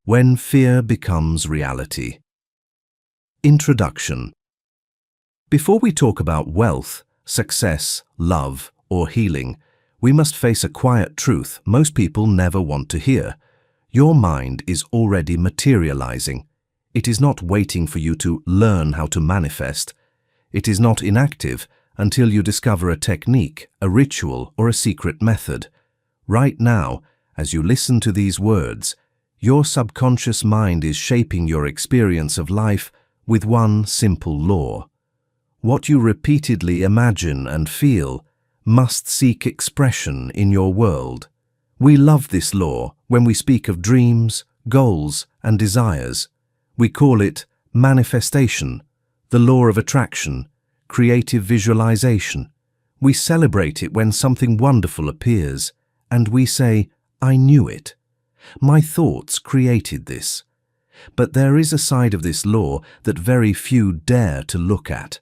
When fear becomes reality. Introduction. Before we talk about wealth, success, love, or healing, we must face a quiet truth most people never want to hear. Your mind is already materializing. It is not waiting for you to learn how to manifest. It is not inactive until you discover a technique, a ritual, or a secret method. Right now, as you listen to these words, your subconscious mind is shaping your experience of life with one simple law. What you repeatedly imagine and feel must seek expression in your world. We love this law when we speak of dreams, goals, and desires. We call it manifestation, the law of attraction, creative visualization. We celebrate it when something wonderful appears, and we say, "I knew it. My thoughts created this." But there is a side of this law that very few dare to look at.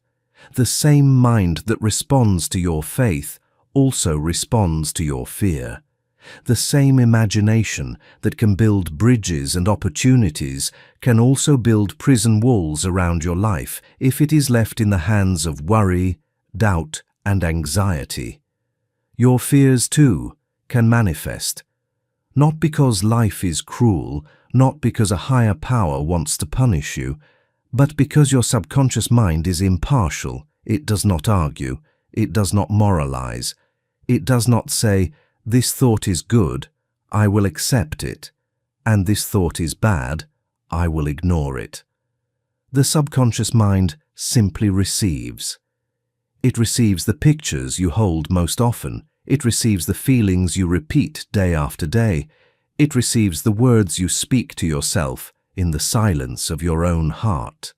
The same mind that responds to your faith also responds to your fear. The same imagination that can build bridges and opportunities can also build prison walls around your life if it is left in the hands of worry, doubt, and anxiety. Your fears, too, can manifest. Not because life is cruel, not because a higher power wants to punish you, but because your subconscious mind is impartial. It does not argue. It does not moralize. It does not say, "This thought is good, I will accept it," and "This thought is bad, I will ignore it." The subconscious mind simply receives. It receives the pictures you hold most often. It receives the feelings you repeat day after day. It receives the words you speak to yourself in the silence of your own heart,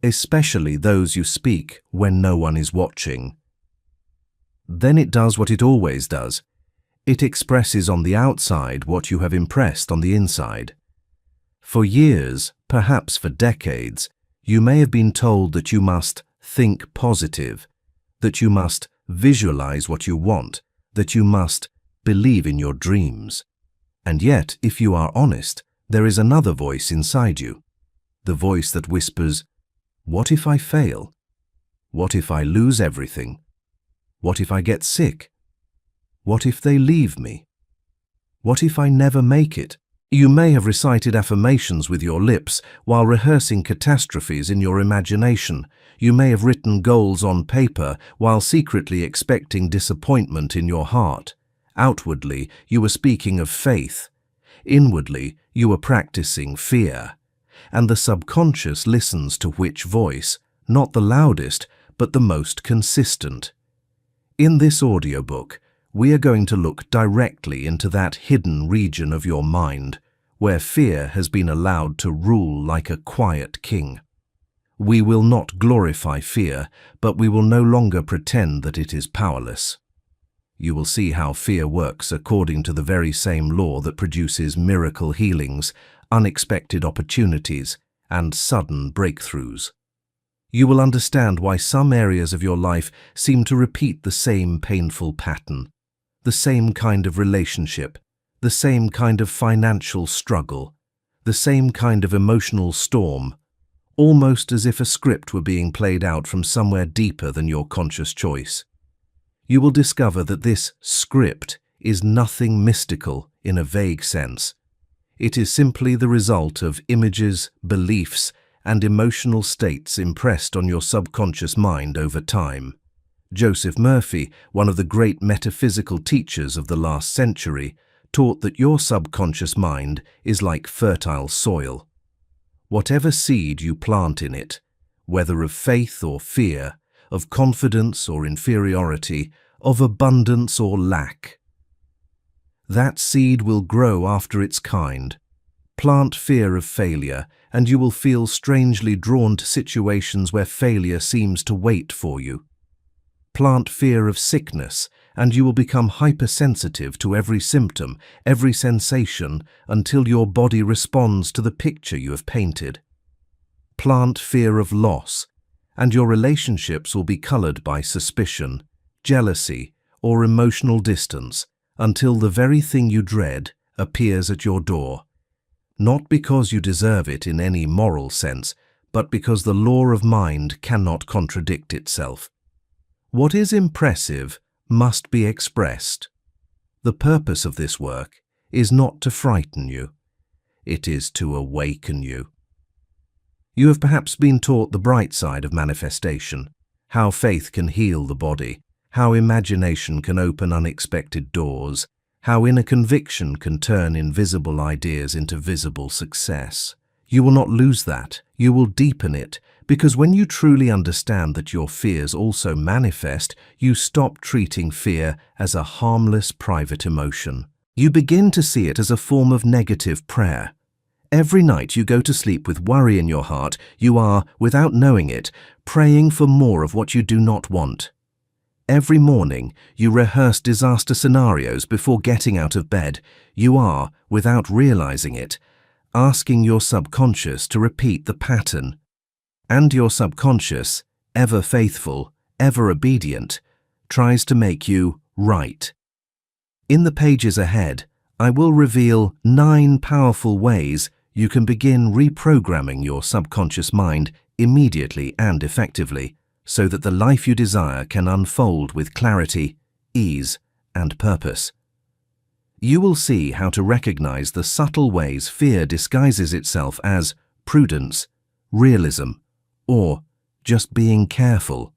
especially those you speak when no one is watching. Then it does what it always does. It expresses on the outside what you have impressed on the inside. For years, perhaps for decades, you may have been told that you must think positive, that you must visualize what you want, that you must believe in your dreams. And yet, if you are honest, there is another voice inside you. The voice that whispers, "What if I fail? What if I lose everything? What if I get sick? What if they leave me? What if I never make it?" You may have recited affirmations with your lips while rehearsing catastrophes in your imagination. You may have written goals on paper while secretly expecting disappointment in your heart. Outwardly, you were speaking of faith. Inwardly, you were practicing fear. And the subconscious listens to which voice? Not the loudest, but the most consistent. In this audiobook, we are going to look directly into that hidden region of your mind, where fear has been allowed to rule like a quiet king. We will not glorify fear, but we will no longer pretend that it is powerless. You will see how fear works according to the very same law that produces miracle healings, unexpected opportunities, and sudden breakthroughs. You will understand why some areas of your life seem to repeat the same painful pattern, the same kind of relationship, the same kind of financial struggle, the same kind of emotional storm, almost as if a script were being played out from somewhere deeper than your conscious choice. You will discover that this script is nothing mystical in a vague sense. It is simply the result of images, beliefs, and emotional states impressed on your subconscious mind over time. Joseph Murphy, one of the great metaphysical teachers of the last century, taught that your subconscious mind is like fertile soil. Whatever seed you plant in it, whether of faith or fear, of confidence or inferiority, of abundance or lack, that seed will grow after its kind. Plant fear of failure, and you will feel strangely drawn to situations where failure seems to wait for you. Plant fear of sickness, and you will become hypersensitive to every symptom, every sensation, until your body responds to the picture you have painted. Plant fear of loss, and your relationships will be colored by suspicion, jealousy, or emotional distance, until the very thing you dread appears at your door. not because you deserve it in any moral sense, but because the law of mind cannot contradict itself. What is impressive must be expressed. The purpose of this work is not to frighten you. It is to awaken you. You have perhaps been taught the bright side of manifestation, how faith can heal the body, how imagination can open unexpected doors, how inner conviction can turn invisible ideas into visible success. You will not lose that. You will deepen it, because when you truly understand that your fears also manifest, you stop treating fear as a harmless private emotion. You begin to see it as a form of negative prayer. Every night you go to sleep with worry in your heart, you are, without knowing it, praying for more of what you do not want. Every morning you rehearse disaster scenarios before getting out of bed. You are, without realizing it, asking your subconscious to repeat the pattern. And your subconscious, ever faithful, ever obedient, tries to make you right. In the pages ahead, I will reveal 9 powerful ways you can begin reprogramming your subconscious mind immediately and effectively, so that the life you desire can unfold with clarity, ease, and purpose. You will see how to recognize the subtle ways fear disguises itself as prudence, realism, or just being careful.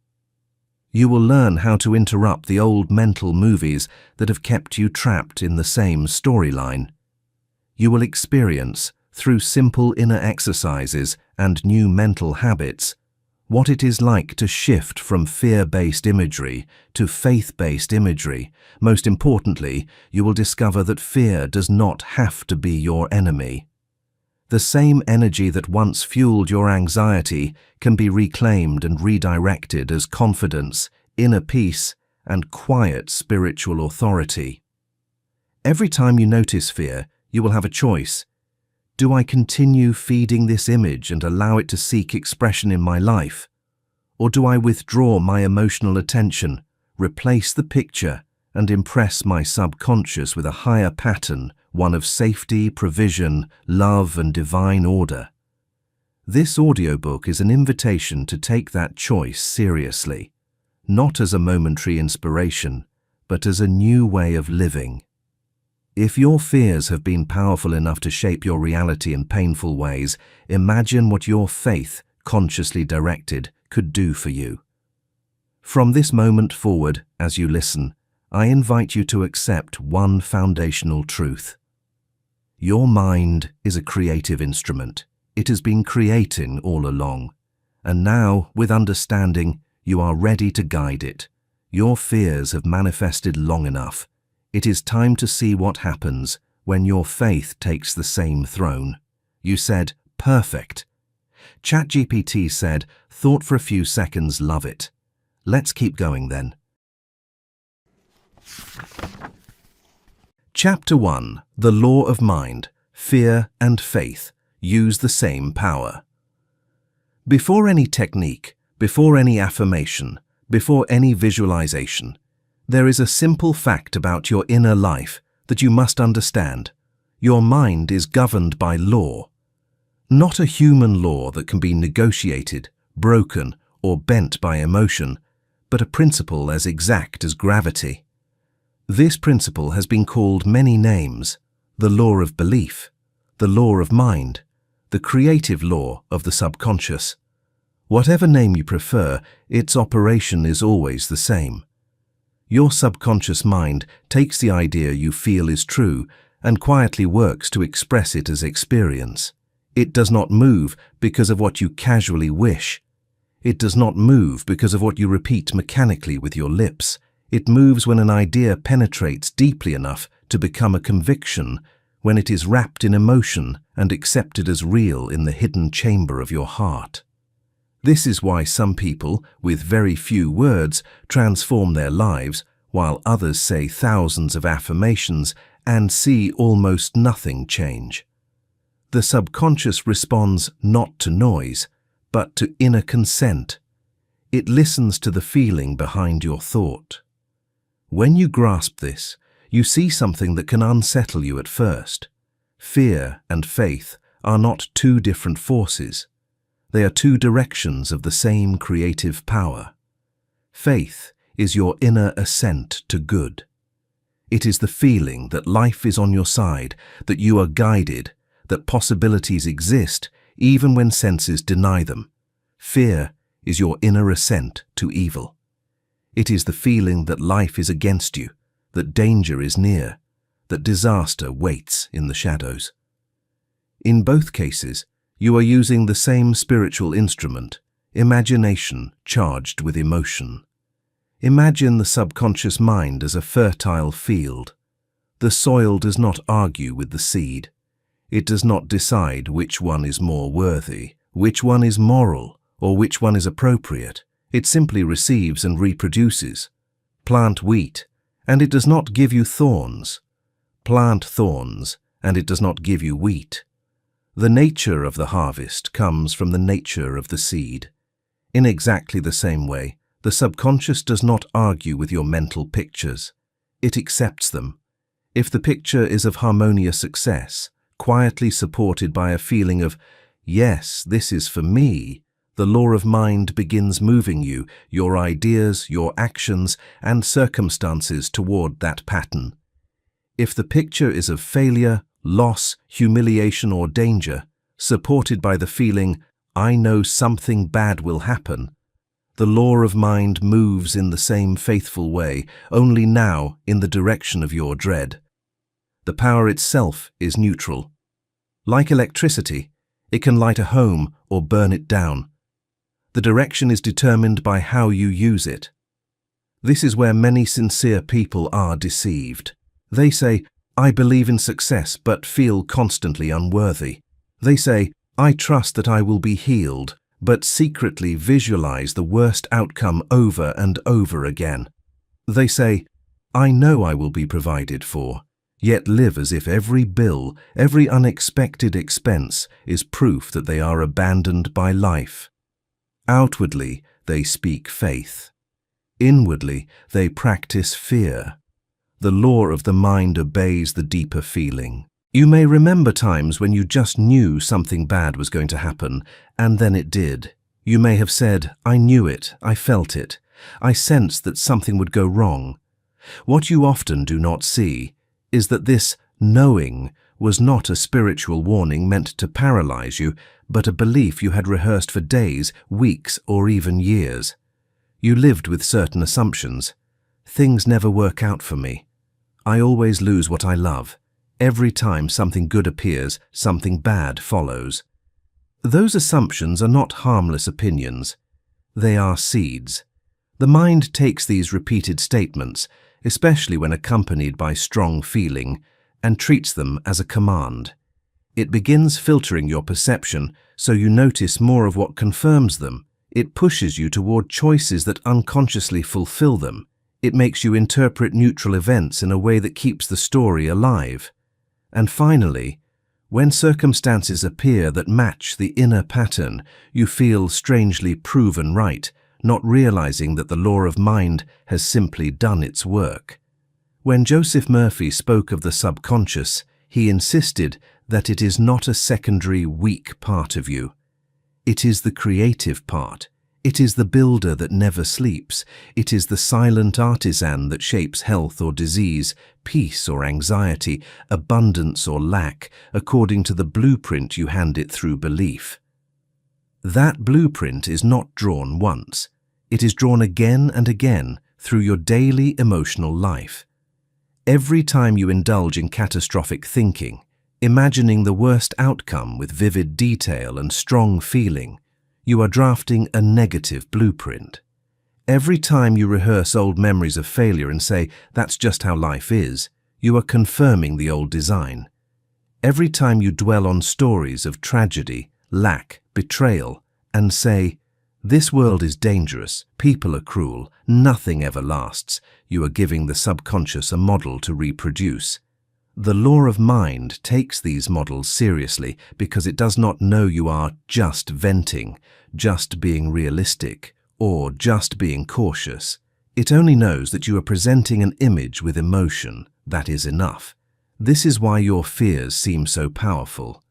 You will learn how to interrupt the old mental movies that have kept you trapped in the same storyline. You will experience, through simple inner exercises and new mental habits, what it is like to shift from fear-based imagery to faith-based imagery. Most importantly, you will discover that fear does not have to be your enemy. The same energy that once fueled your anxiety can be reclaimed and redirected as confidence, inner peace, and quiet spiritual authority. Every time you notice fear, you will have a choice. Do I continue feeding this image and allow it to seek expression in my life? Or do I withdraw my emotional attention, replace the picture, and impress my subconscious with a higher pattern, one of safety, provision, love, and divine order? This audiobook is an invitation to take that choice seriously, not as a momentary inspiration, but as a new way of living. If your fears have been powerful enough to shape your reality in painful ways, imagine what your faith, consciously directed, could do for you. From this moment forward, as you listen, I invite you to accept one foundational truth. Your mind is a creative instrument. It has been creating all along. And now, with understanding, you are ready to guide it. Your fears have manifested long enough. It is time to see what happens when your faith takes the same throne. You said, perfect. ChatGPT said, thought for a few seconds, love it. Let's keep going then. Chapter 1. The Law of Mind. Fear and faith use the same power. Before any technique, before any affirmation, before any visualization, there is a simple fact about your inner life that you must understand. Your mind is governed by law. Not a human law that can be negotiated, broken, or bent by emotion, but a principle as exact as gravity. This principle has been called many names: the law of belief, the law of mind, the creative law of the subconscious. Whatever name you prefer, its operation is always the same. Your subconscious mind takes the idea you feel is true and quietly works to express it as experience. It does not move because of what you casually wish. It does not move because of what you repeat mechanically with your lips. It moves when an idea penetrates deeply enough to become a conviction, when it is wrapped in emotion and accepted as real in the hidden chamber of your heart. This is why some people, with very few words, transform their lives, while others say thousands of affirmations and see almost nothing change. The subconscious responds not to noise, but to inner consent. It listens to the feeling behind your thought. When you grasp this, you see something that can unsettle you at first. Fear and faith are not two different forces. They are two directions of the same creative power. Faith is your inner assent to good. It is the feeling that life is on your side, that you are guided, that possibilities exist even when senses deny them. Fear is your inner assent to evil. It is the feeling that life is against you, that danger is near, that disaster waits in the shadows. In both cases, you are using the same spiritual instrument, imagination charged with emotion. Imagine the subconscious mind as a fertile field. The soil does not argue with the seed. It does not decide which one is more worthy, which one is moral, or which one is appropriate. It simply receives and reproduces. Plant wheat, and it does not give you thorns. Plant thorns, and it does not give you wheat. The nature of the harvest comes from the nature of the seed. In exactly the same way, the subconscious does not argue with your mental pictures. It accepts them. If the picture is of harmonious success, quietly supported by a feeling of, yes, this is for me, the law of mind begins moving you, your ideas, your actions, and circumstances toward that pattern. If the picture is of failure, loss, humiliation, or danger, supported by the feeling, I know something bad will happen, the law of mind moves in the same faithful way, only now in the direction of your dread. The power itself is neutral. Like electricity, it can light a home or burn it down. The direction is determined by how you use it. This is where many sincere people are deceived. They say, I believe in success but feel constantly unworthy. They say, I trust that I will be healed, but secretly visualize the worst outcome over and over again. They say, I know I will be provided for, yet live as if every bill, every unexpected expense is proof that they are abandoned by life. Outwardly, they speak faith. Inwardly, they practice fear. The law of the mind obeys the deeper feeling. You may remember times when you just knew something bad was going to happen, and then it did. You may have said, I knew it, I felt it, I sensed that something would go wrong. What you often do not see is that this knowing was not a spiritual warning meant to paralyze you, but a belief you had rehearsed for days, weeks, or even years. You lived with certain assumptions. Things never work out for me. I always lose what I love. Every time something good appears, something bad follows. Those assumptions are not harmless opinions. They are seeds. The mind takes these repeated statements, especially when accompanied by strong feeling, and treats them as a command. It begins filtering your perception so you notice more of what confirms them. It pushes you toward choices that unconsciously fulfill them. It makes you interpret neutral events in a way that keeps the story alive. And finally, when circumstances appear that match the inner pattern, you feel strangely proven right, not realizing that the law of mind has simply done its work. When Joseph Murphy spoke of the subconscious, he insisted that it is not a secondary, weak part of you. It is the creative part. It is the builder that never sleeps. It is the silent artisan that shapes health or disease, peace or anxiety, abundance or lack, according to the blueprint you hand it through belief. That blueprint is not drawn once. It is drawn again and again through your daily emotional life. Every time you indulge in catastrophic thinking, imagining the worst outcome with vivid detail and strong feeling, you are drafting a negative blueprint. Every time you rehearse old memories of failure and say, that's just how life is, you are confirming the old design. Every time you dwell on stories of tragedy, lack, betrayal, and say, this world is dangerous, people are cruel, nothing ever lasts, you are giving the subconscious a model to reproduce. The law of mind takes these models seriously because it does not know you are just venting, just being realistic, or just being cautious. It only knows that you are presenting an image with emotion. That is enough. This is why your fears seem so powerful.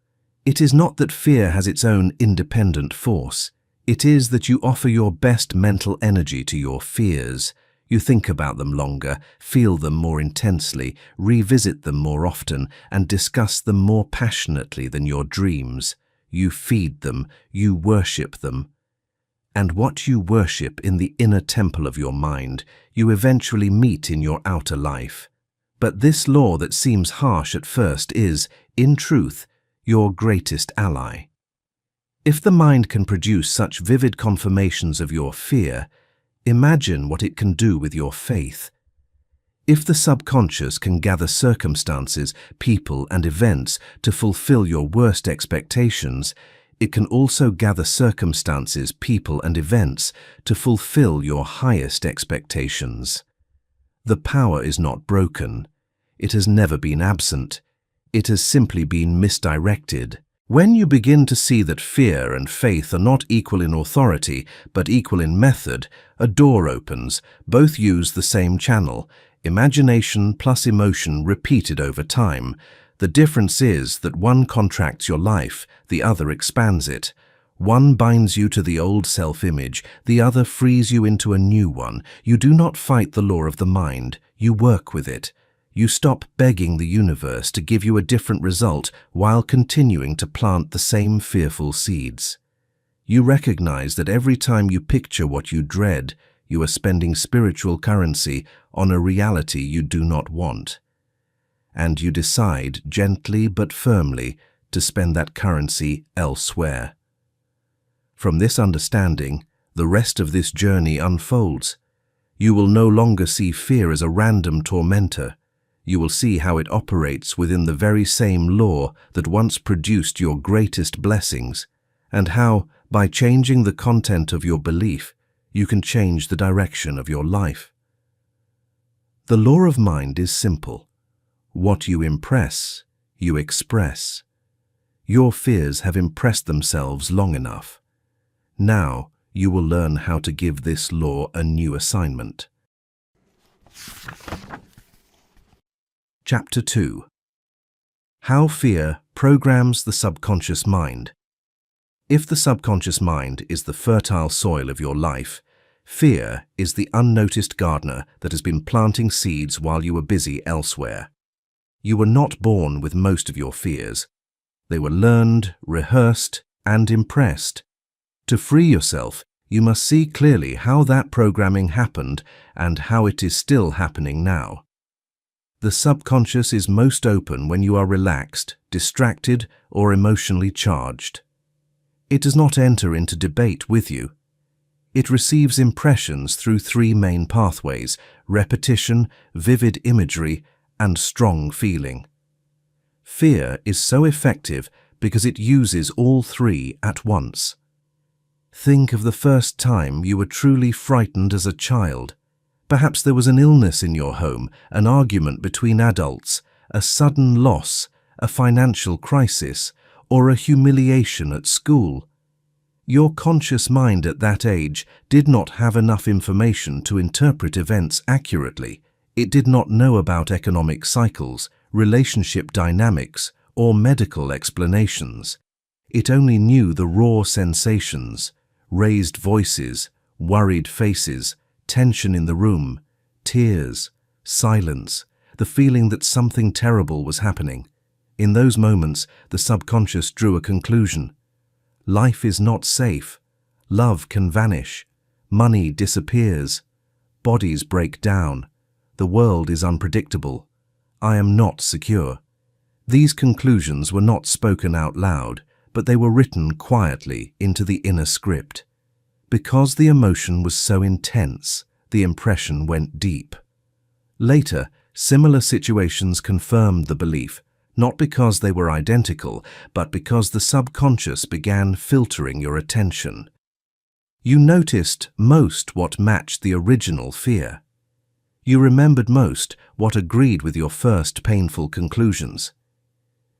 It is not that fear has its own independent force. It is that you offer your best mental energy to your fears. You think about them longer, feel them more intensely, revisit them more often, and discuss them more passionately than your dreams. You feed them, you worship them. And what you worship in the inner temple of your mind, you eventually meet in your outer life. But this law that seems harsh at first is, in truth, your greatest ally. If the mind can produce such vivid confirmations of your fear, imagine what it can do with your faith. If the subconscious can gather circumstances, people, and events to fulfill your worst expectations, it can also gather circumstances, people, and events to fulfill your highest expectations. The power is not broken. It has never been absent. It has simply been misdirected. When you begin to see that fear and faith are not equal in authority, but equal in method, a door opens. Both use the same channel, imagination plus emotion repeated over time. The difference is that one contracts your life, the other expands it. One binds you to the old self-image, the other frees you into a new one. You do not fight the law of the mind, you work with it. You stop begging the universe to give you a different result while continuing to plant the same fearful seeds. You recognize that every time you picture what you dread, you are spending spiritual currency on a reality you do not want. And you decide, gently but firmly, to spend that currency elsewhere. From this understanding, the rest of this journey unfolds. You will no longer see fear as a random tormentor. You will see how it operates within the very same law that once produced your greatest blessings, and how, by changing the content of your belief, you can change the direction of your life. The law of mind is simple. What you impress, you express. Your fears have impressed themselves long enough. Now you will learn how to give this law a new assignment. Chapter 2. How Fear Programs the Subconscious Mind. If the subconscious mind is the fertile soil of your life, fear is the unnoticed gardener that has been planting seeds while you were busy elsewhere. You were not born with most of your fears. They were learned, rehearsed, and impressed. To free yourself, you must see clearly how that programming happened and how it is still happening now. The subconscious is most open when you are relaxed, distracted, or emotionally charged. It does not enter into debate with you. It receives impressions through three main pathways: repetition, vivid imagery, and strong feeling. Fear is so effective because it uses all three at once. Think of the first time you were truly frightened as a child. Perhaps there was an illness in your home, an argument between adults, a sudden loss, a financial crisis, or a humiliation at school. Your conscious mind at that age did not have enough information to interpret events accurately. It did not know about economic cycles, relationship dynamics, or medical explanations. It only knew the raw sensations: raised voices, worried faces, tension in the room, tears, silence, the feeling that something terrible was happening. In those moments, the subconscious drew a conclusion. Life is not safe. Love can vanish. Money disappears. Bodies break down. The world is unpredictable. I am not secure. These conclusions were not spoken out loud, but they were written quietly into the inner script. Because the emotion was so intense, the impression went deep. Later, similar situations confirmed the belief, not because they were identical, but because the subconscious began filtering your attention. You noticed most what matched the original fear. You remembered most what agreed with your first painful conclusions.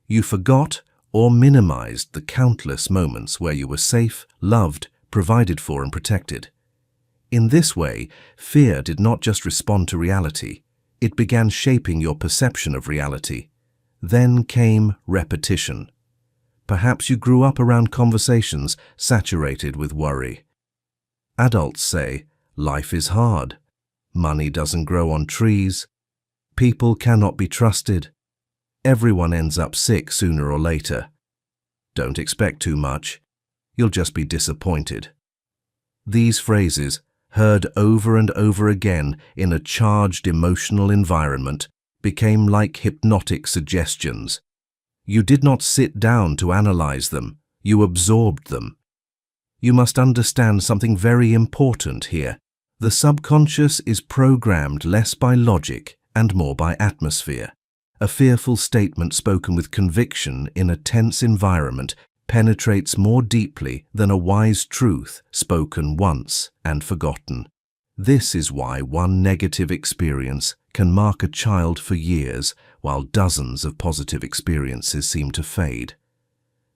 You forgot or minimized the countless moments where you were safe, loved, provided for, and protected. In this way, fear did not just respond to reality, it began shaping your perception of reality. Then came repetition. Perhaps you grew up around conversations saturated with worry. Adults say, life is hard. Money doesn't grow on trees. People cannot be trusted. Everyone ends up sick sooner or later. Don't expect too much. You'll just be disappointed. These phrases, heard over and over again in a charged emotional environment, became like hypnotic suggestions. You did not sit down to analyze them. You absorbed them. You must understand something very important here. The subconscious is programmed less by logic and more by atmosphere. A fearful statement spoken with conviction in a tense environment penetrates more deeply than a wise truth spoken once and forgotten. This is why one negative experience can mark a child for years, while dozens of positive experiences seem to fade.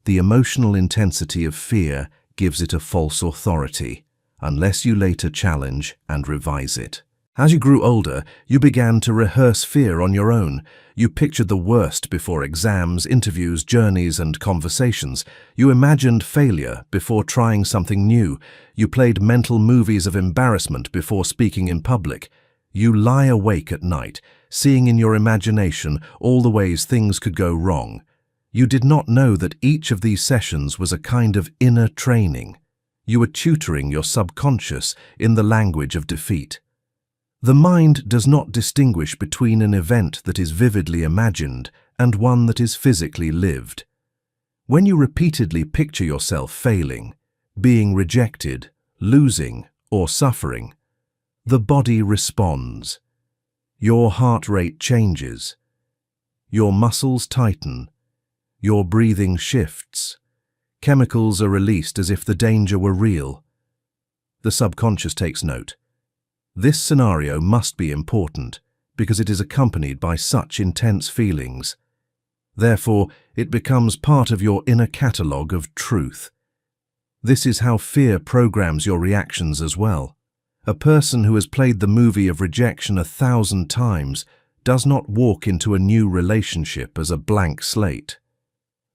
The emotional intensity of fear gives it a false authority, unless you later challenge and revise it. As you grew older, you began to rehearse fear on your own. You pictured the worst before exams, interviews, journeys, and conversations. You imagined failure before trying something new. You played mental movies of embarrassment before speaking in public. You lie awake at night, seeing in your imagination all the ways things could go wrong. You did not know that each of these sessions was a kind of inner training. You were tutoring your subconscious in the language of defeat. The mind does not distinguish between an event that is vividly imagined and one that is physically lived. When you repeatedly picture yourself failing, being rejected, losing, or suffering, the body responds. Your heart rate changes. Your muscles tighten. Your breathing shifts. Chemicals are released as if the danger were real. The subconscious takes note. This scenario must be important because it is accompanied by such intense feelings. Therefore, it becomes part of your inner catalogue of truth. This is how fear programs your reactions as well. A person who has played the movie of rejection 1,000 times does not walk into a new relationship as a blank slate.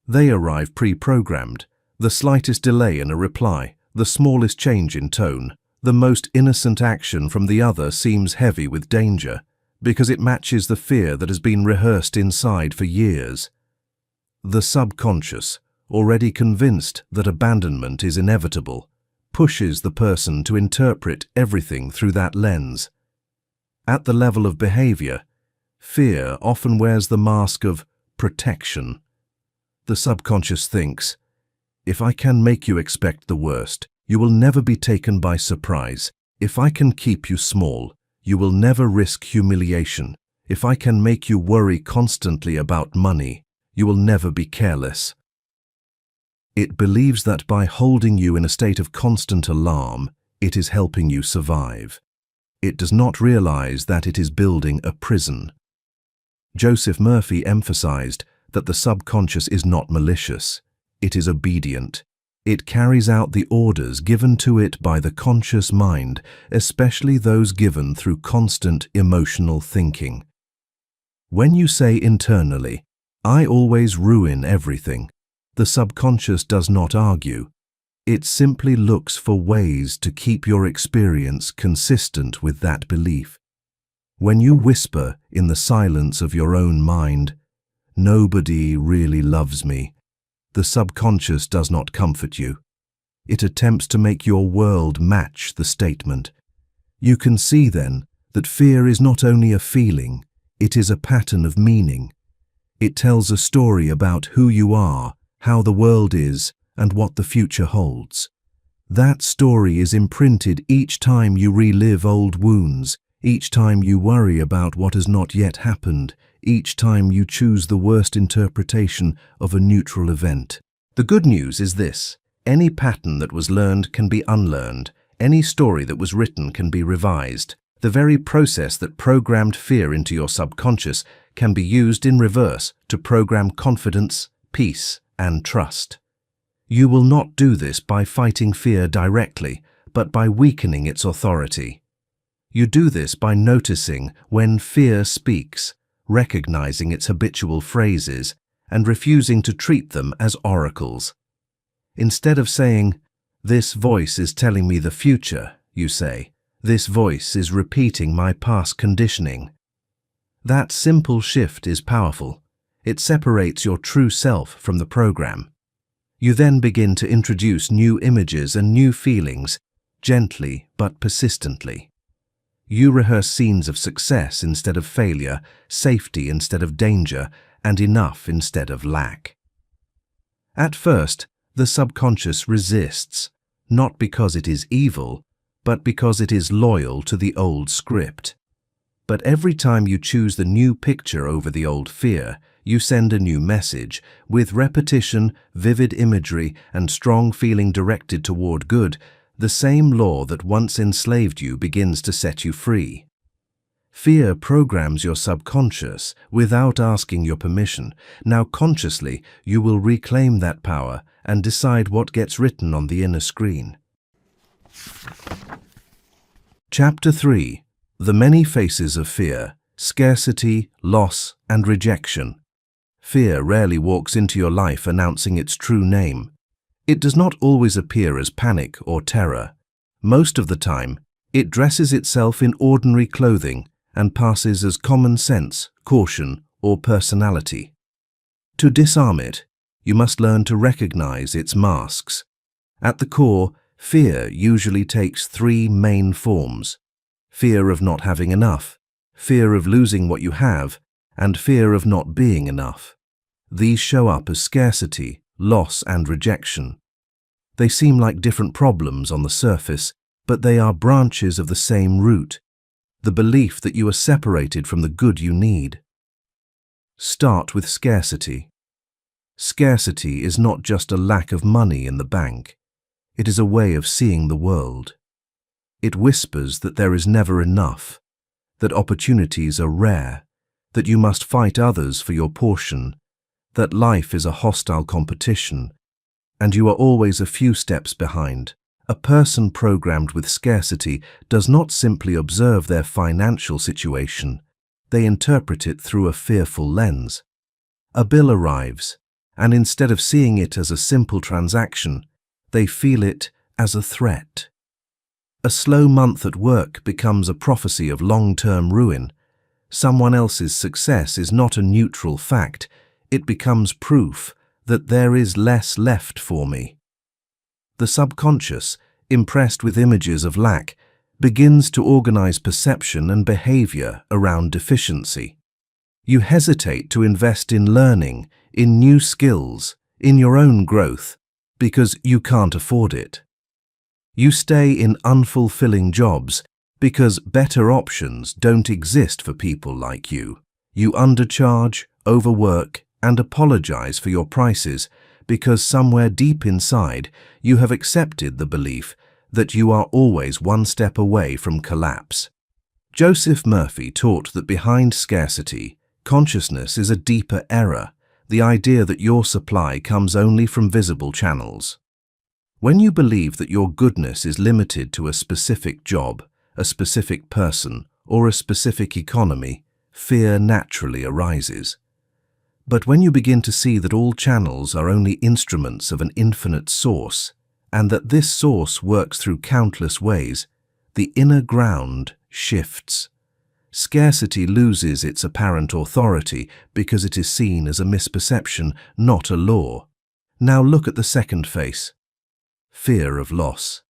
They arrive pre-programmed. The slightest delay in a reply, the smallest change in tone, the most innocent action from the other seems heavy with danger, because it matches the fear that has been rehearsed inside for years. The subconscious, already convinced that abandonment is inevitable, pushes the person to interpret everything through that lens. At the level of behavior, fear often wears the mask of protection. The subconscious thinks, if I can make you expect the worst, you will never be taken by surprise. If I can keep you small, you will never risk humiliation. If I can make you worry constantly about money, you will never be careless. It believes that by holding you in a state of constant alarm, it is helping you survive. It does not realize that it is building a prison. Joseph Murphy emphasized that the subconscious is not malicious. It is obedient. It carries out the orders given to it by the conscious mind, especially those given through constant emotional thinking. When you say internally, I always ruin everything, the subconscious does not argue. It simply looks for ways to keep your experience consistent with that belief. When you whisper in the silence of your own mind, nobody really loves me, the subconscious does not comfort you. It attempts to make your world match the statement. You can see then that fear is not only a feeling, it is a pattern of meaning. It tells a story about who you are, how the world is, and what the future holds. That story is imprinted each time you relive old wounds, each time you worry about what has not yet happened, each time you choose the worst interpretation of a neutral event. The good news is this: any pattern that was learned can be unlearned. Any story that was written can be revised. The very process that programmed fear into your subconscious can be used in reverse to program confidence, peace, and trust. You will not do this by fighting fear directly, but by weakening its authority. You do this by noticing when fear speaks, recognizing its habitual phrases and refusing to treat them as oracles. Instead of saying, "This voice is telling me the future," you say, "This voice is repeating my past conditioning." That simple shift is powerful. It separates your true self from the program. You then begin to introduce new images and new feelings, gently but persistently. You rehearse scenes of success instead of failure, safety instead of danger, and enough instead of lack. At first, the subconscious resists, not because it is evil, but because it is loyal to the old script. But every time you choose the new picture over the old fear, you send a new message. With repetition, vivid imagery, and strong feeling directed toward good, the same law that once enslaved you begins to set you free. Fear programs your subconscious without asking your permission. Now consciously, you will reclaim that power and decide what gets written on the inner screen. Chapter 3. The Many Faces of Fear: Scarcity, Loss, and Rejection. Fear rarely walks into your life announcing its true name. It does not always appear as panic or terror. Most of the time, it dresses itself in ordinary clothing and passes as common sense, caution, or personality. To disarm it, you must learn to recognize its masks. At the core, fear usually takes three main forms: fear of not having enough, fear of losing what you have, and fear of not being enough. These show up as scarcity, loss, and rejection. They seem like different problems on the surface, but they are branches of the same root: the belief that you are separated from the good you need. Start with scarcity. Scarcity is not just a lack of money in the bank. It is a way of seeing the world. It whispers that there is never enough, that opportunities are rare, that you must fight others for your portion, that life is a hostile competition, and you are always a few steps behind. A person programmed with scarcity does not simply observe their financial situation, they interpret it through a fearful lens. A bill arrives, and instead of seeing it as a simple transaction, they feel it as a threat. A slow month at work becomes a prophecy of long-term ruin. Someone else's success is not a neutral fact, it becomes proof that there is less left for me. The subconscious, impressed with images of lack, begins to organize perception and behavior around deficiency. You hesitate to invest in learning, in new skills, in your own growth, because you can't afford it. You stay in unfulfilling jobs because better options don't exist for people like you. You undercharge, overwork, and apologize for your prices because somewhere deep inside you have accepted the belief that you are always one step away from collapse. Joseph Murphy taught that behind scarcity, consciousness is a deeper error, the idea that your supply comes only from visible channels. When you believe that your goodness is limited to a specific job, a specific person, or a specific economy, fear naturally arises. But when you begin to see that all channels are only instruments of an infinite source, and that this source works through countless ways, the inner ground shifts. Scarcity loses its apparent authority because it is seen as a misperception, not a law. Now look at the second face: fear of loss.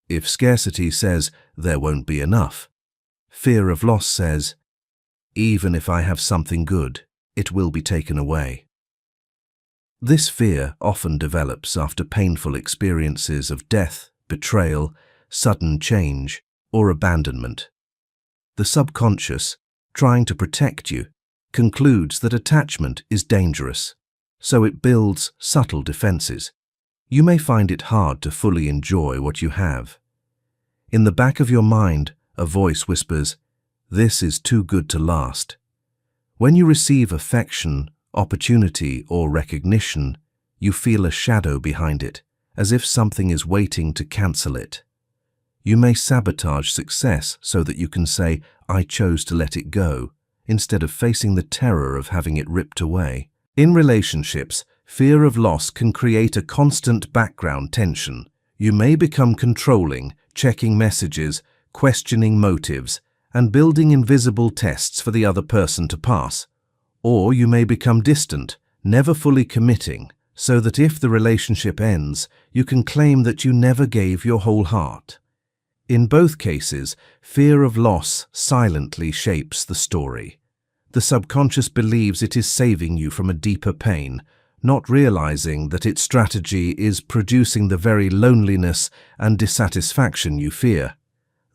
If scarcity says there won't be enough, fear of loss says, even if I have something good, it will be taken away. This fear often develops after painful experiences of death, betrayal, sudden change, or abandonment. The subconscious, trying to protect you, concludes that attachment is dangerous, so it builds subtle defenses. You may find it hard to fully enjoy what you have. In the back of your mind, a voice whispers, "This is too good to last." When you receive affection, opportunity, or recognition, you feel a shadow behind it, as if something is waiting to cancel it. You may sabotage success so that you can say, "I chose to let it go," instead of facing the terror of having it ripped away. In relationships, fear of loss can create a constant background tension. You may become controlling, checking messages, questioning motives, and building invisible tests for the other person to pass. Or you may become distant, never fully committing, so that if the relationship ends, you can claim that you never gave your whole heart. In both cases, fear of loss silently shapes the story. The subconscious believes it is saving you from a deeper pain, not realizing that its strategy is producing the very loneliness and dissatisfaction you fear.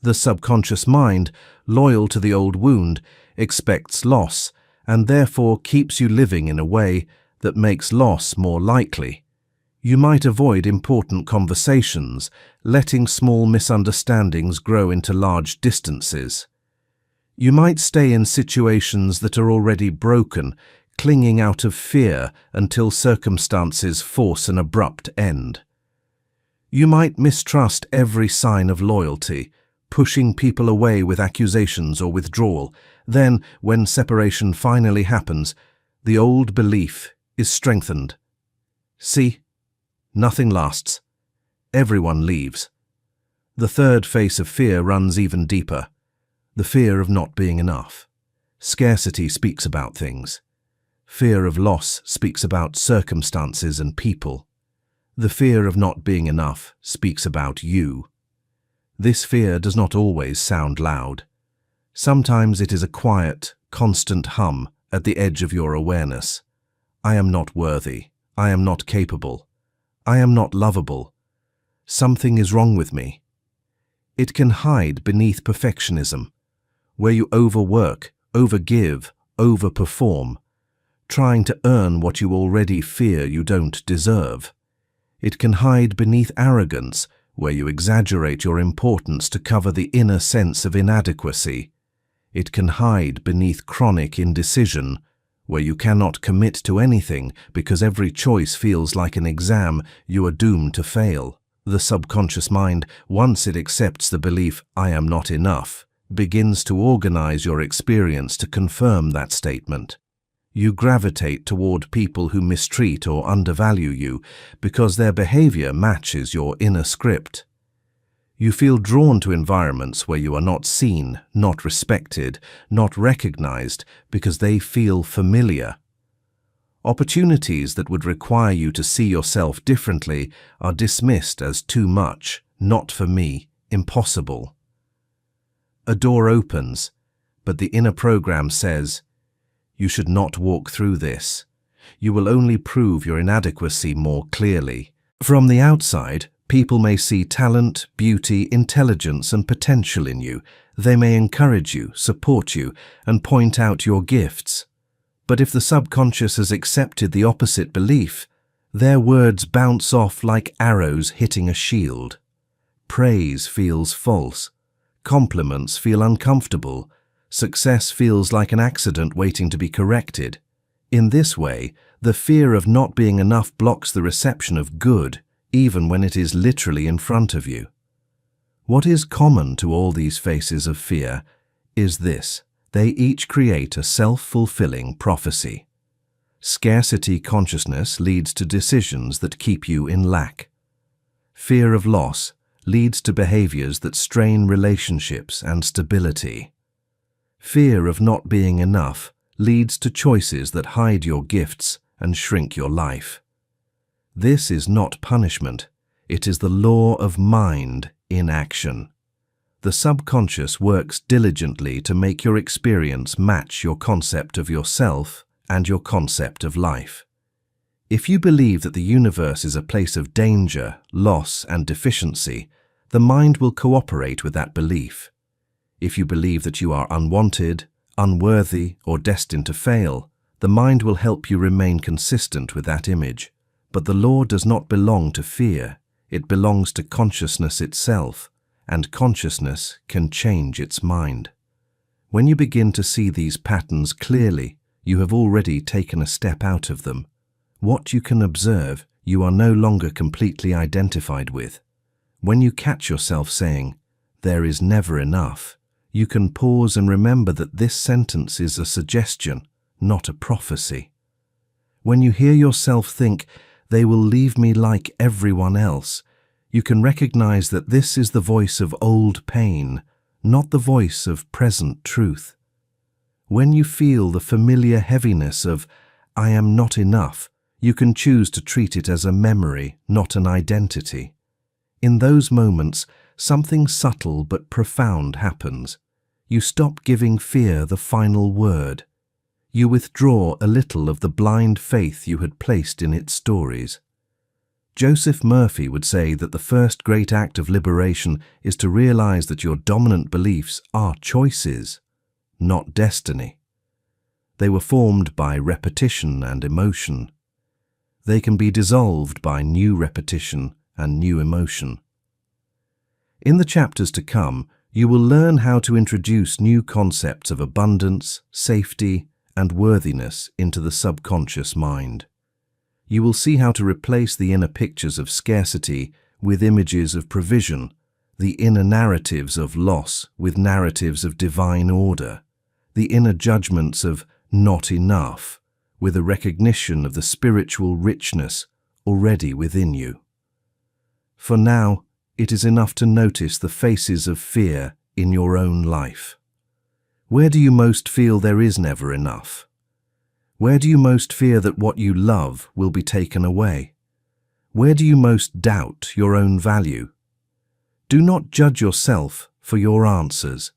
The subconscious mind, loyal to the old wound, expects loss and therefore keeps you living in a way that makes loss more likely. You might avoid important conversations, letting small misunderstandings grow into large distances. You might stay in situations that are already broken, clinging out of fear until circumstances force an abrupt end. You might mistrust every sign of loyalty, pushing people away with accusations or withdrawal. Then, when separation finally happens, the old belief is strengthened. See? Nothing lasts. Everyone leaves. The third face of fear runs even deeper. The fear of not being enough. Scarcity speaks about things. Fear of loss speaks about circumstances and people. The fear of not being enough speaks about you. This fear does not always sound loud. Sometimes it is a quiet, constant hum at the edge of your awareness. I am not worthy. I am not capable. I am not lovable. Something is wrong with me. It can hide beneath perfectionism, where you overwork, overgive, overperform, trying to earn what you already fear you don't deserve. It can hide beneath arrogance, where you exaggerate your importance to cover the inner sense of inadequacy. It can hide beneath chronic indecision, where you cannot commit to anything because every choice feels like an exam you are doomed to fail. The subconscious mind, once it accepts the belief, I am not enough, begins to organize your experience to confirm that statement. You gravitate toward people who mistreat or undervalue you because their behavior matches your inner script. You feel drawn to environments where you are not seen, not respected, not recognized because they feel familiar. Opportunities that would require you to see yourself differently are dismissed as too much, not for me, impossible. A door opens, but the inner program says, you should not walk through this. You will only prove your inadequacy more clearly. From the outside, people may see talent, beauty, intelligence, and potential in you. They may encourage you, support you, and point out your gifts. But if the subconscious has accepted the opposite belief, their words bounce off like arrows hitting a shield. Praise feels false. Compliments feel uncomfortable. Success feels like an accident waiting to be corrected. In this way, the fear of not being enough blocks the reception of good, even when it is literally in front of you. What is common to all these faces of fear is this: they each create a self-fulfilling prophecy. Scarcity consciousness leads to decisions that keep you in lack. Fear of loss leads to behaviors that strain relationships and stability. Fear of not being enough leads to choices that hide your gifts and shrink your life. This is not punishment. It is the law of mind in action. The subconscious works diligently to make your experience match your concept of yourself and your concept of life. If you believe that the universe is a place of danger, loss, and deficiency, the mind will cooperate with that belief. If you believe that you are unwanted, unworthy, or destined to fail, the mind will help you remain consistent with that image. But the law does not belong to fear. It belongs to consciousness itself, and consciousness can change its mind. When you begin to see these patterns clearly, you have already taken a step out of them. What you can observe, you are no longer completely identified with. When you catch yourself saying, "There is never enough," you can pause and remember that this sentence is a suggestion, not a prophecy. When you hear yourself think, "They will leave me like everyone else," you can recognize that this is the voice of old pain, not the voice of present truth. When you feel the familiar heaviness of, "I am not enough," you can choose to treat it as a memory, not an identity. In those moments, something subtle but profound happens. You stop giving fear the final word. You withdraw a little of the blind faith you had placed in its stories. Joseph Murphy would say that the first great act of liberation is to realize that your dominant beliefs are choices, not destiny. They were formed by repetition and emotion. They can be dissolved by new repetition and new emotion. In the chapters to come, you will learn how to introduce new concepts of abundance, safety, and worthiness into the subconscious mind. You will see how to replace the inner pictures of scarcity with images of provision, the inner narratives of loss with narratives of divine order, the inner judgments of not enough with a recognition of the spiritual richness already within you. For now, it is enough to notice the faces of fear in your own life. Where do you most feel there is never enough? Where do you most fear that what you love will be taken away? Where do you most doubt your own value? Do not judge yourself for your answers.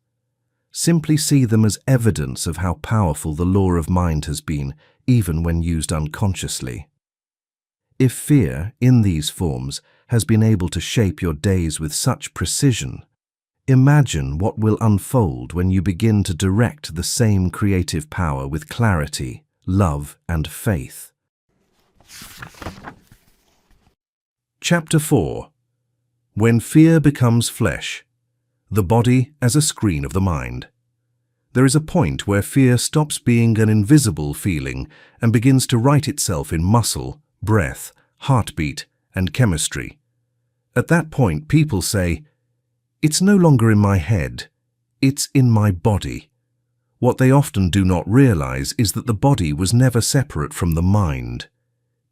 Simply see them as evidence of how powerful the law of mind has been, even when used unconsciously. If fear, in these forms, has been able to shape your days with such precision, imagine what will unfold when you begin to direct the same creative power with clarity, love, and faith. Chapter 4. When Fear Becomes Flesh. The Body as a Screen of the Mind. There is a point where fear stops being an invisible feeling and begins to write itself in muscle, breath, heartbeat, and chemistry. At that point, people say, "It's no longer in my head, it's in my body." What they often do not realize is that the body was never separate from the mind.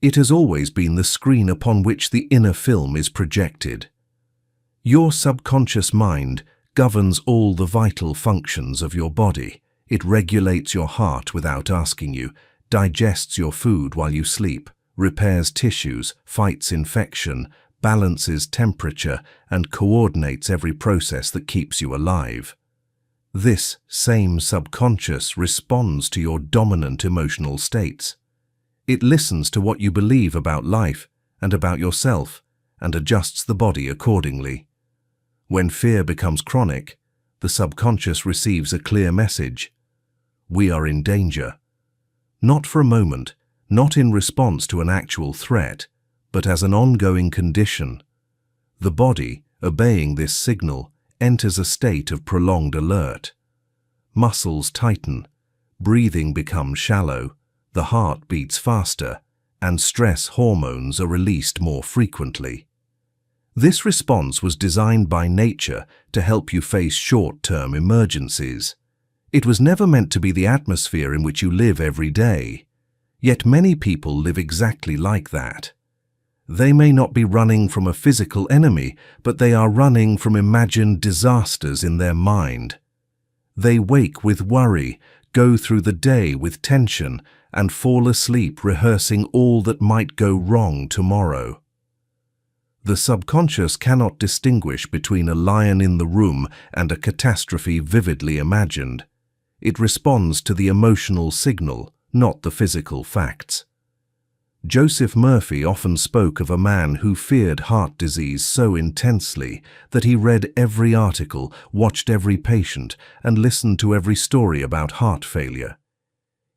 It has always been the screen upon which the inner film is projected. Your subconscious mind governs all the vital functions of your body. It regulates your heart without asking you, digests your food while you sleep, repairs tissues, fights infection, balances temperature, and coordinates every process that keeps you alive. This same subconscious responds to your dominant emotional states. It listens to what you believe about life and about yourself and adjusts the body accordingly. When fear becomes chronic, the subconscious receives a clear message. We are in danger. Not for a moment, not in response to an actual threat, but as an ongoing condition. The body, obeying this signal, enters a state of prolonged alert. Muscles tighten, breathing becomes shallow, the heart beats faster, and stress hormones are released more frequently. This response was designed by nature to help you face short-term emergencies. It was never meant to be the atmosphere in which you live every day. Yet many people live exactly like that. They may not be running from a physical enemy, but they are running from imagined disasters in their mind. They wake with worry, go through the day with tension, and fall asleep rehearsing all that might go wrong tomorrow. The subconscious cannot distinguish between a lion in the room and a catastrophe vividly imagined. It responds to the emotional signal, not the physical facts. Joseph Murphy often spoke of a man who feared heart disease so intensely that he read every article, watched every patient, and listened to every story about heart failure.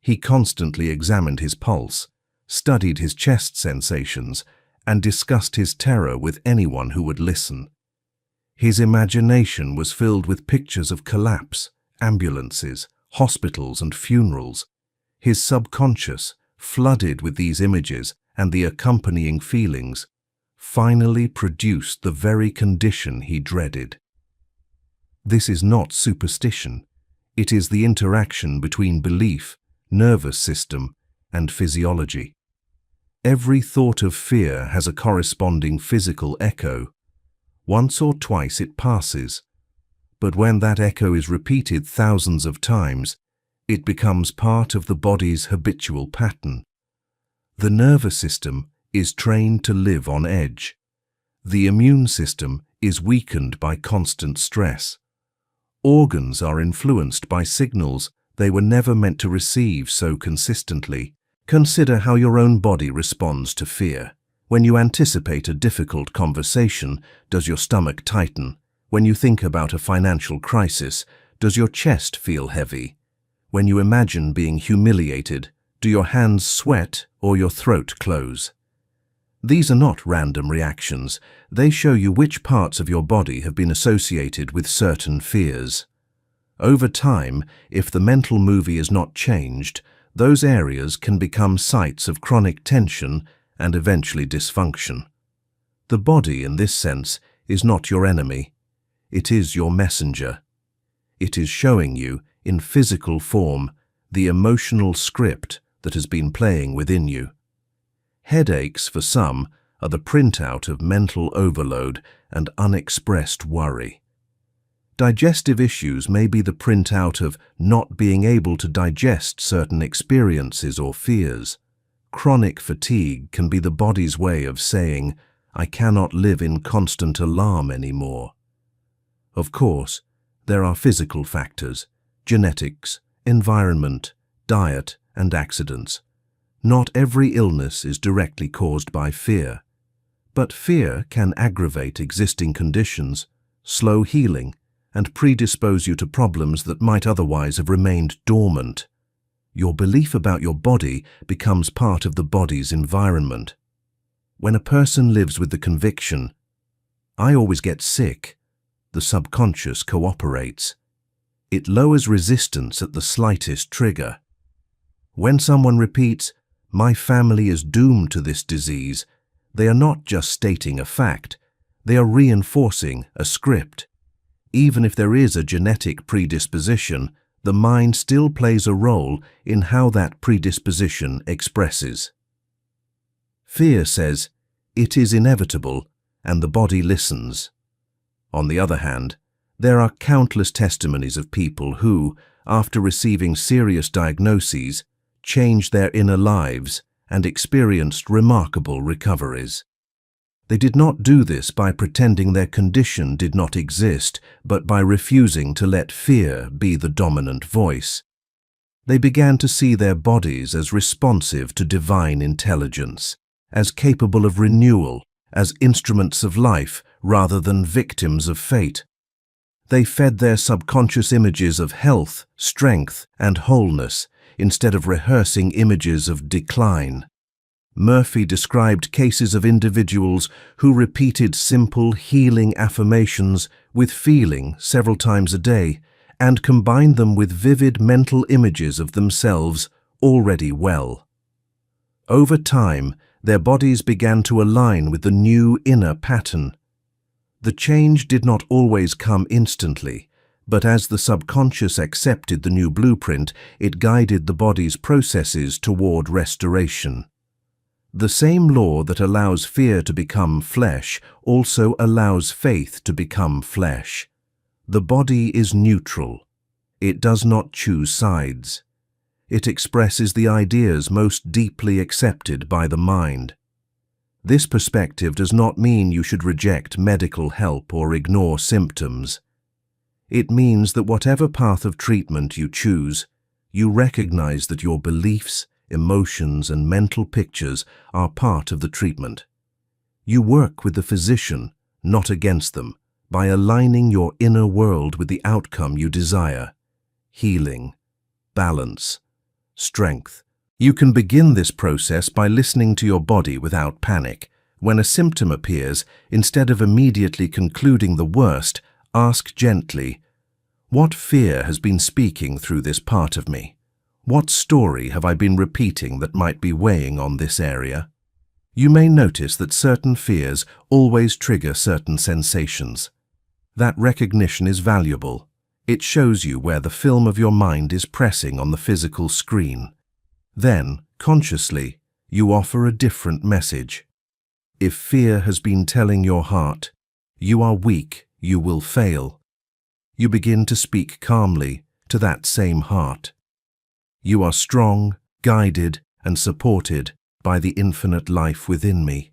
He constantly examined his pulse, studied his chest sensations, and discussed his terror with anyone who would listen. His imagination was filled with pictures of collapse, ambulances, hospitals, and funerals. His subconscious, flooded with these images and the accompanying feelings, finally produced the very condition he dreaded. This is not superstition. It is the interaction between belief, nervous system, and physiology. Every thought of fear has a corresponding physical echo. Once or twice it passes, but when that echo is repeated thousands of times, it becomes part of the body's habitual pattern. The nervous system is trained to live on edge. The immune system is weakened by constant stress. Organs are influenced by signals they were never meant to receive so consistently. Consider how your own body responds to fear. When you anticipate a difficult conversation, does your stomach tighten? When you think about a financial crisis, does your chest feel heavy? When you imagine being humiliated, do your hands sweat or your throat close? These are not random reactions. They show you which parts of your body have been associated with certain fears. Over time, if the mental movie is not changed, those areas can become sites of chronic tension and eventually dysfunction. The body, in this sense, is not your enemy. It is your messenger. It is showing you, in physical form, the emotional script that has been playing within you. Headaches, for some, are the printout of mental overload and unexpressed worry. Digestive issues may be the printout of not being able to digest certain experiences or fears. Chronic fatigue can be the body's way of saying, "I cannot live in constant alarm anymore." Of course, there are physical factors, genetics, environment, diet, and accidents. Not every illness is directly caused by fear, but fear can aggravate existing conditions, slow healing, and predispose you to problems that might otherwise have remained dormant. Your belief about your body becomes part of the body's environment. When a person lives with the conviction, "I always get sick," the subconscious cooperates. It lowers resistance at the slightest trigger. When someone repeats, "My family is doomed to this disease," they are not just stating a fact, they are reinforcing a script. Even if there is a genetic predisposition, the mind still plays a role in how that predisposition expresses. Fear says, "It is inevitable," and the body listens. On the other hand, there are countless testimonies of people who, after receiving serious diagnoses, changed their inner lives and experienced remarkable recoveries. They did not do this by pretending their condition did not exist, but by refusing to let fear be the dominant voice. They began to see their bodies as responsive to divine intelligence, as capable of renewal, as instruments of life rather than victims of fate. They fed their subconscious images of health, strength, and wholeness instead of rehearsing images of decline. Murphy described cases of individuals who repeated simple, healing affirmations with feeling several times a day and combined them with vivid mental images of themselves already well. Over time, their bodies began to align with the new inner pattern. The change did not always come instantly, but as the subconscious accepted the new blueprint, it guided the body's processes toward restoration. The same law that allows fear to become flesh also allows faith to become flesh. The body is neutral. It does not choose sides. It expresses the ideas most deeply accepted by the mind. This perspective does not mean you should reject medical help or ignore symptoms. It means that whatever path of treatment you choose, you recognize that your beliefs, emotions, and mental pictures are part of the treatment. You work with the physician, not against them, by aligning your inner world with the outcome you desire: healing, balance, strength. You can begin this process by listening to your body without panic. When a symptom appears, instead of immediately concluding the worst, ask gently, "What fear has been speaking through this part of me? What story have I been repeating that might be weighing on this area?" You may notice that certain fears always trigger certain sensations. That recognition is valuable. It shows you where the film of your mind is pressing on the physical screen. Then, consciously, you offer a different message. If fear has been telling your heart, "You are weak, you will fail," you begin to speak calmly to that same heart. "You are strong, guided, and supported by the infinite life within me."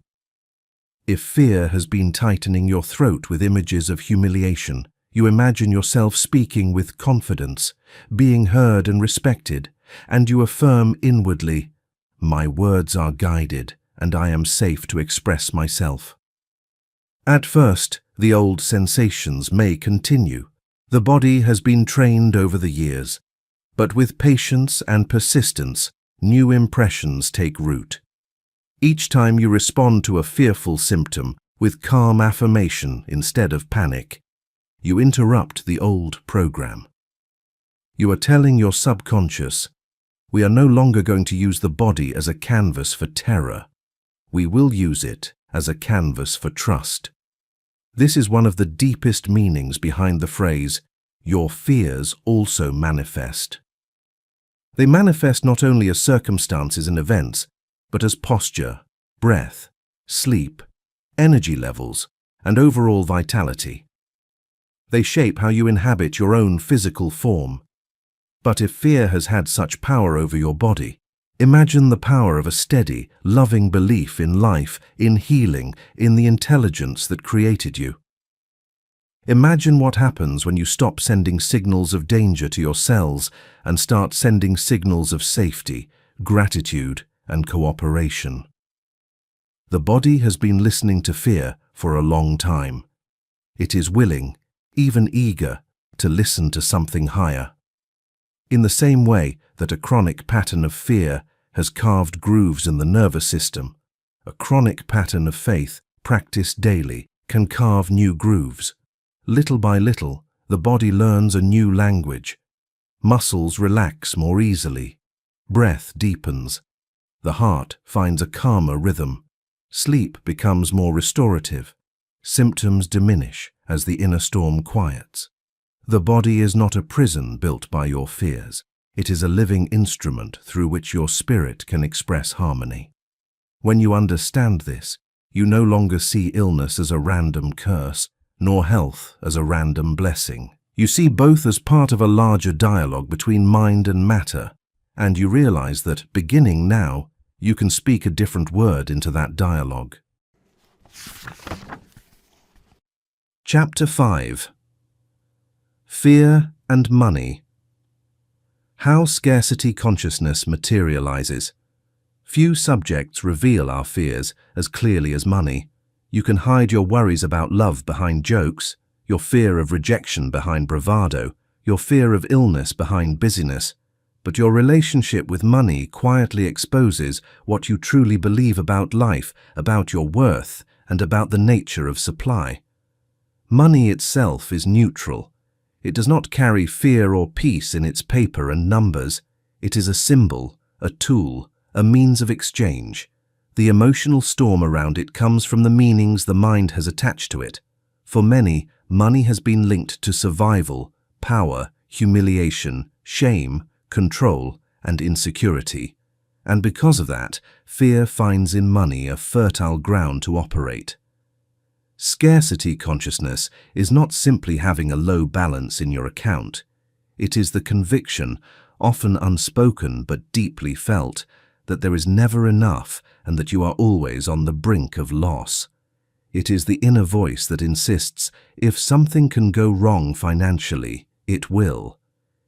If fear has been tightening your throat with images of humiliation, you imagine yourself speaking with confidence, being heard and respected, and you affirm inwardly, "My words are guided, and I am safe to express myself." At first, the old sensations may continue. The body has been trained over the years, but with patience and persistence, new impressions take root. Each time you respond to a fearful symptom with calm affirmation instead of panic, you interrupt the old program. You are telling your subconscious, "We are no longer going to use the body as a canvas for terror. We will use it as a canvas for trust." This is one of the deepest meanings behind the phrase, "Your fears also manifest." They manifest not only as circumstances and events, but as posture, breath, sleep, energy levels, and overall vitality. They shape how you inhabit your own physical form. But if fear has had such power over your body, imagine the power of a steady, loving belief in life, in healing, in the intelligence that created you. Imagine what happens when you stop sending signals of danger to your cells and start sending signals of safety, gratitude, and cooperation. The body has been listening to fear for a long time. It is willing, even eager, to listen to something higher. In the same way that a chronic pattern of fear has carved grooves in the nervous system, a chronic pattern of faith, practiced daily, can carve new grooves. Little by little, the body learns a new language. Muscles relax more easily. Breath deepens. The heart finds a calmer rhythm. Sleep becomes more restorative. Symptoms diminish as the inner storm quiets. The body is not a prison built by your fears. It is a living instrument through which your spirit can express harmony. When you understand this, you no longer see illness as a random curse, nor health as a random blessing. You see both as part of a larger dialogue between mind and matter, and you realize that, beginning now, you can speak a different word into that dialogue. Chapter 5. Fear and Money. How scarcity consciousness materializes. Few subjects reveal our fears as clearly as money. You can hide your worries about love behind jokes, your fear of rejection behind bravado, your fear of illness behind busyness, but your relationship with money quietly exposes what you truly believe about life, about your worth, and about the nature of supply. Money itself is neutral. It does not carry fear or peace in its paper and numbers. It is a symbol, a tool, a means of exchange. The emotional storm around it comes from the meanings the mind has attached to it. For many, money has been linked to survival, power, humiliation, shame, control, and insecurity. And because of that, fear finds in money a fertile ground to operate. Scarcity consciousness is not simply having a low balance in your account. It is the conviction, often unspoken but deeply felt, that there is never enough and that you are always on the brink of loss. It is the inner voice that insists, if something can go wrong financially, it will.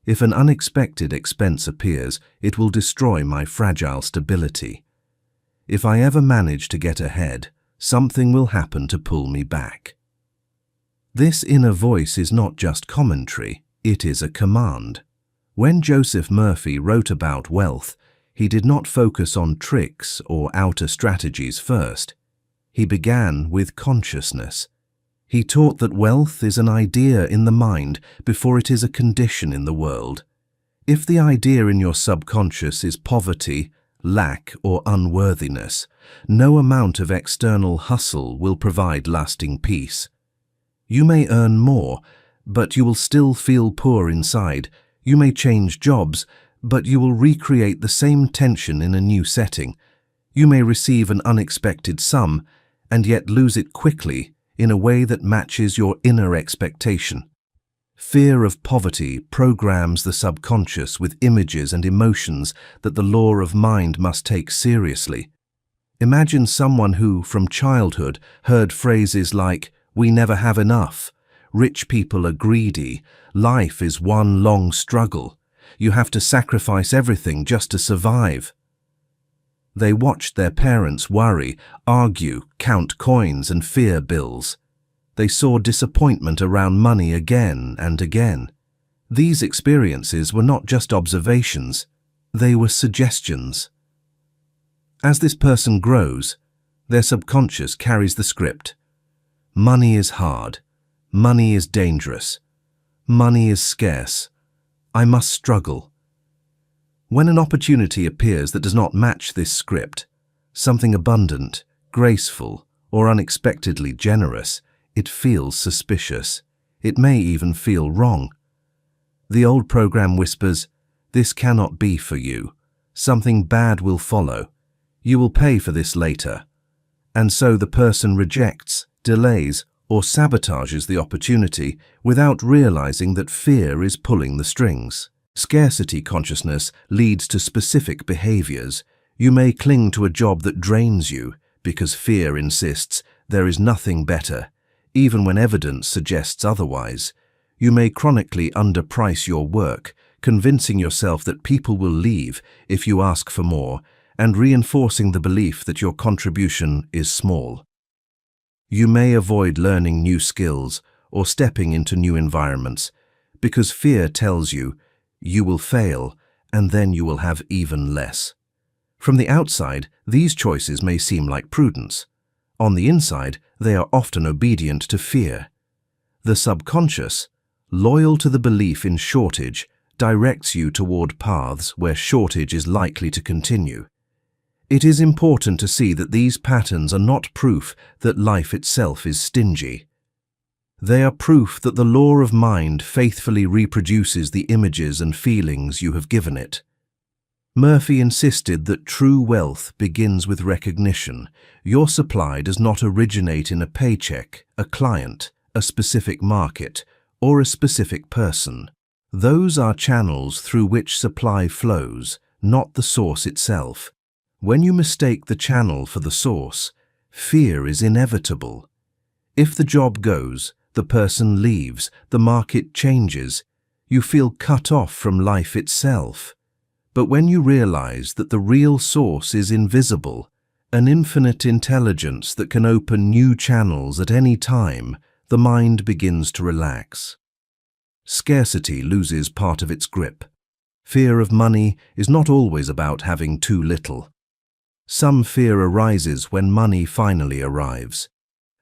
If an unexpected expense appears, it will destroy my fragile stability. If I ever manage to get ahead, something will happen to pull me back. This inner voice is not just commentary, it is a command. When Joseph Murphy wrote about wealth, he did not focus on tricks or outer strategies first. He began with consciousness. He taught that wealth is an idea in the mind before it is a condition in the world. If the idea in your subconscious is poverty, lack, or unworthiness, no amount of external hustle will provide lasting peace. You may earn more, but you will still feel poor inside. You may change jobs, but you will recreate the same tension in a new setting. You may receive an unexpected sum, and yet lose it quickly in a way that matches your inner expectation. Fear of poverty programs the subconscious with images and emotions that the law of mind must take seriously. Imagine someone who, from childhood, heard phrases like, "We never have enough," "Rich people are greedy," "Life is one long struggle," "You have to sacrifice everything just to survive." They watched their parents worry, argue, count coins and fear bills. They saw disappointment around money again and again. These experiences were not just observations, they were suggestions. As this person grows, their subconscious carries the script. Money is hard. Money is dangerous. Money is scarce. I must struggle. When an opportunity appears that does not match this script, something abundant, graceful, or unexpectedly generous, it feels suspicious. It may even feel wrong. The old program whispers, "This cannot be for you. Something bad will follow. You will pay for this later." And so the person rejects, delays, or sabotages the opportunity without realizing that fear is pulling the strings. Scarcity consciousness leads to specific behaviors. You may cling to a job that drains you because fear insists there is nothing better, even when evidence suggests otherwise. You may chronically underprice your work, convincing yourself that people will leave if you ask for more, and reinforcing the belief that your contribution is small. You may avoid learning new skills or stepping into new environments because fear tells you you will fail and then you will have even less. From the outside, these choices may seem like prudence. On the inside, they are often obedient to fear. The subconscious, loyal to the belief in shortage, directs you toward paths where shortage is likely to continue. It is important to see that these patterns are not proof that life itself is stingy. They are proof that the law of mind faithfully reproduces the images and feelings you have given it. Murphy insisted that true wealth begins with recognition. Your supply does not originate in a paycheck, a client, a specific market, or a specific person. Those are channels through which supply flows, not the source itself. When you mistake the channel for the source, fear is inevitable. If the job goes, the person leaves, the market changes, you feel cut off from life itself. But when you realize that the real source is invisible, an infinite intelligence that can open new channels at any time, the mind begins to relax. Scarcity loses part of its grip. Fear of money is not always about having too little. Some fear arises when money finally arrives.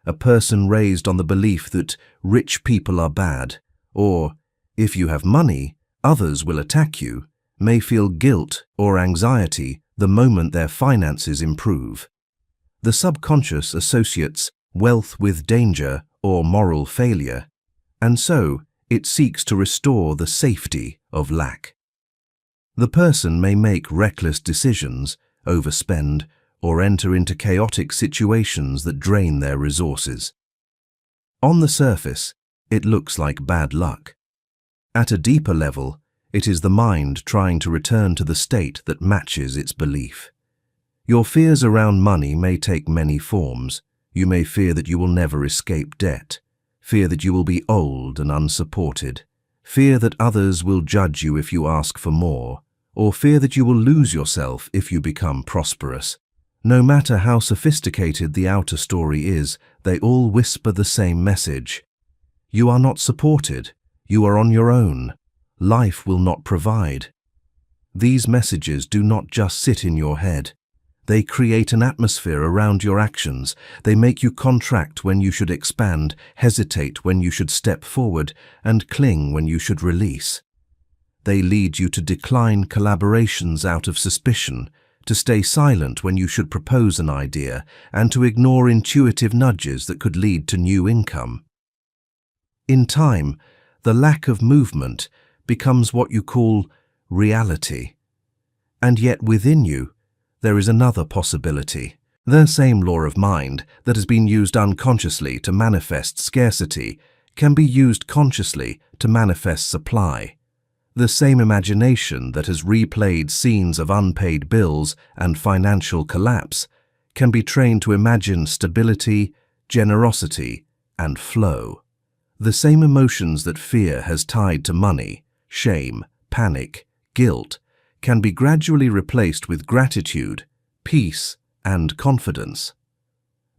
A person raised on the belief that rich people are bad, or, if you have money, others will attack you, may feel guilt or anxiety the moment their finances improve. The subconscious associates wealth with danger or moral failure, and so it seeks to restore the safety of lack. The person may make reckless decisions, overspend, or enter into chaotic situations that drain their resources. On the surface, it looks like bad luck. At a deeper level, it is the mind trying to return to the state that matches its belief. Your fears around money may take many forms. You may fear that you will never escape debt, fear that you will be old and unsupported, fear that others will judge you if you ask for more, or fear that you will lose yourself if you become prosperous. No matter how sophisticated the outer story is, they all whisper the same message. You are not supported. You are on your own. Life will not provide. These messages do not just sit in your head. They create an atmosphere around your actions. They make you contract when you should expand, hesitate when you should step forward, and cling when you should release. They lead you to decline collaborations out of suspicion, to stay silent when you should propose an idea, and to ignore intuitive nudges that could lead to new income. In time, the lack of movement becomes what you call reality. And yet within you, there is another possibility. The same law of mind that has been used unconsciously to manifest scarcity can be used consciously to manifest supply. The same imagination that has replayed scenes of unpaid bills and financial collapse can be trained to imagine stability, generosity, and flow. The same emotions that fear has tied to money, shame, panic, guilt, can be gradually replaced with gratitude, peace, and confidence.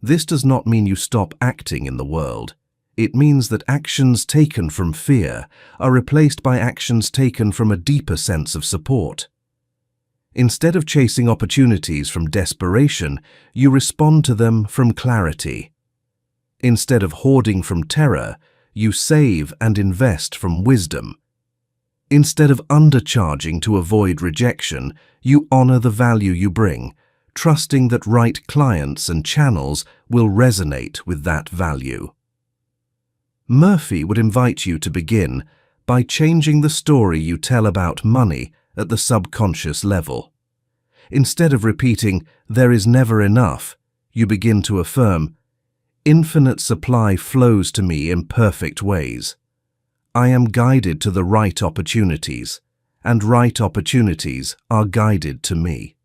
This does not mean you stop acting in the world. It means that actions taken from fear are replaced by actions taken from a deeper sense of support. Instead of chasing opportunities from desperation, you respond to them from clarity. Instead of hoarding from terror, you save and invest from wisdom. Instead of undercharging to avoid rejection, you honor the value you bring, trusting that right clients and channels will resonate with that value. Murphy would invite you to begin by changing the story you tell about money at the subconscious level. Instead of repeating, "There is never enough," you begin to affirm, "Infinite supply flows to me in perfect ways. I am guided to the right opportunities, and right opportunities are guided to me."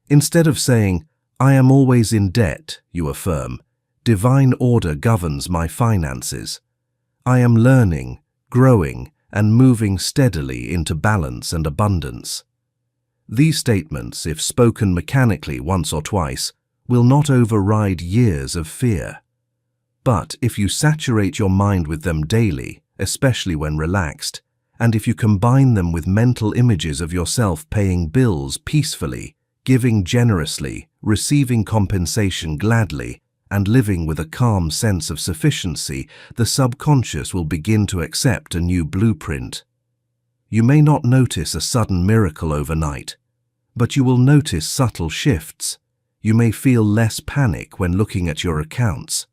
Instead of saying, "I am always in debt," you affirm, "Divine order governs my finances. I am learning, growing, and moving steadily into balance and abundance." These statements, if spoken mechanically once or twice, will not override years of fear. But if you saturate your mind with them daily, especially when relaxed, and if you combine them with mental images of yourself paying bills peacefully, giving generously, receiving compensation gladly, and living with a calm sense of sufficiency, the subconscious will begin to accept a new blueprint. You may not notice a sudden miracle overnight, but you will notice subtle shifts. You may feel less panic when looking at your accounts.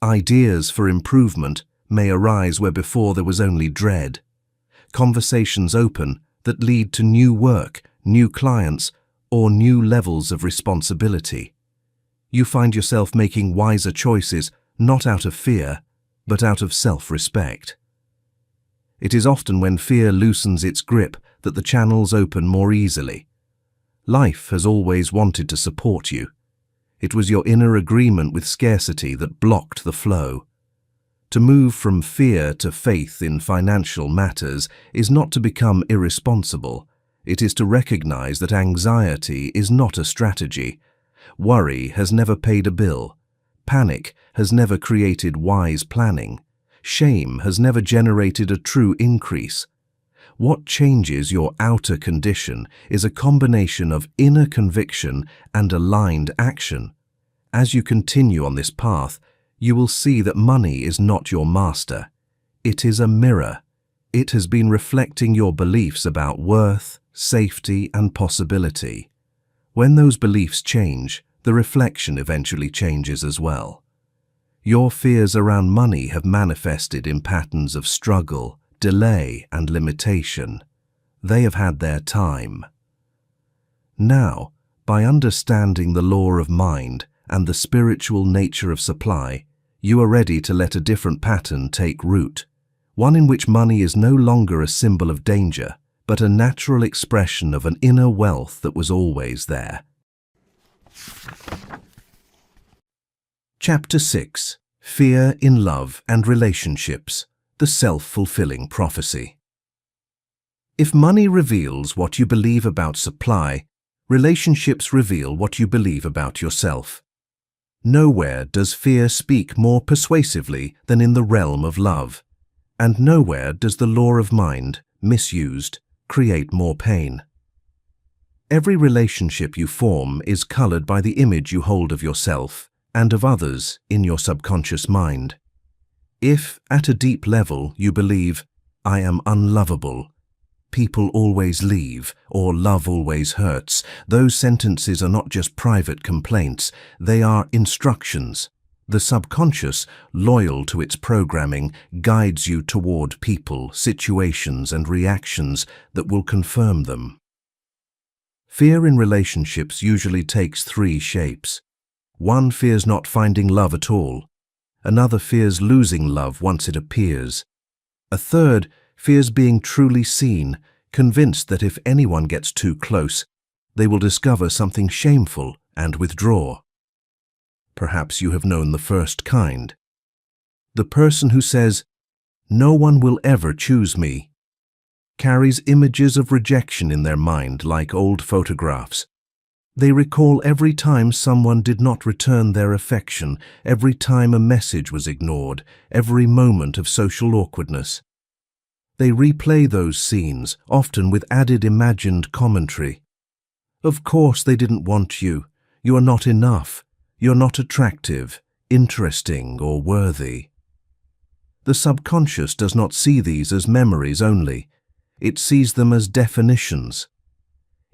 Ideas for improvement may arise where before there was only dread. Conversations open that lead to new work, new clients, or new levels of responsibility. You find yourself making wiser choices not out of fear, but out of self-respect. It is often when fear loosens its grip that the channels open more easily. Life has always wanted to support you. It was your inner agreement with scarcity that blocked the flow. To move from fear to faith in financial matters is not to become irresponsible. It is to recognize that anxiety is not a strategy. Worry has never paid a bill. Panic has never created wise planning. Shame has never generated a true increase. What changes your outer condition is a combination of inner conviction and aligned action. As you continue on this path, you will see that money is not your master. It is a mirror. It has been reflecting your beliefs about worth, safety, and possibility. When those beliefs change, the reflection eventually changes as well. Your fears around money have manifested in patterns of struggle, delay, and limitation. They have had their time. Now, by understanding the law of mind and the spiritual nature of supply, you are ready to let a different pattern take root, one in which money is no longer a symbol of danger, but a natural expression of an inner wealth that was always there. Chapter 6. Fear in Love and Relationships, the Self-Fulfilling Prophecy. If money reveals what you believe about supply, relationships reveal what you believe about yourself. Nowhere does fear speak more persuasively than in the realm of love, and nowhere does the law of mind, misused, create more pain. Every relationship you form is colored by the image you hold of yourself and of others in your subconscious mind. If, at a deep level, you believe, "I am unlovable," "people always leave," or "love always hurts," those sentences are not just private complaints, they are instructions. The subconscious, loyal to its programming, guides you toward people, situations, and reactions that will confirm them. Fear in relationships usually takes three shapes. One fears not finding love at all. Another fears losing love once it appears. A third fears being truly seen, convinced that if anyone gets too close, they will discover something shameful and withdraw. Perhaps you have known the first kind. The person who says, "No one will ever choose me," carries images of rejection in their mind like old photographs. They recall every time someone did not return their affection, every time a message was ignored, every moment of social awkwardness. They replay those scenes, often with added imagined commentary. Of course they didn't want you. You are not enough. You're not attractive, interesting, or worthy. The subconscious does not see these as memories only. It sees them as definitions.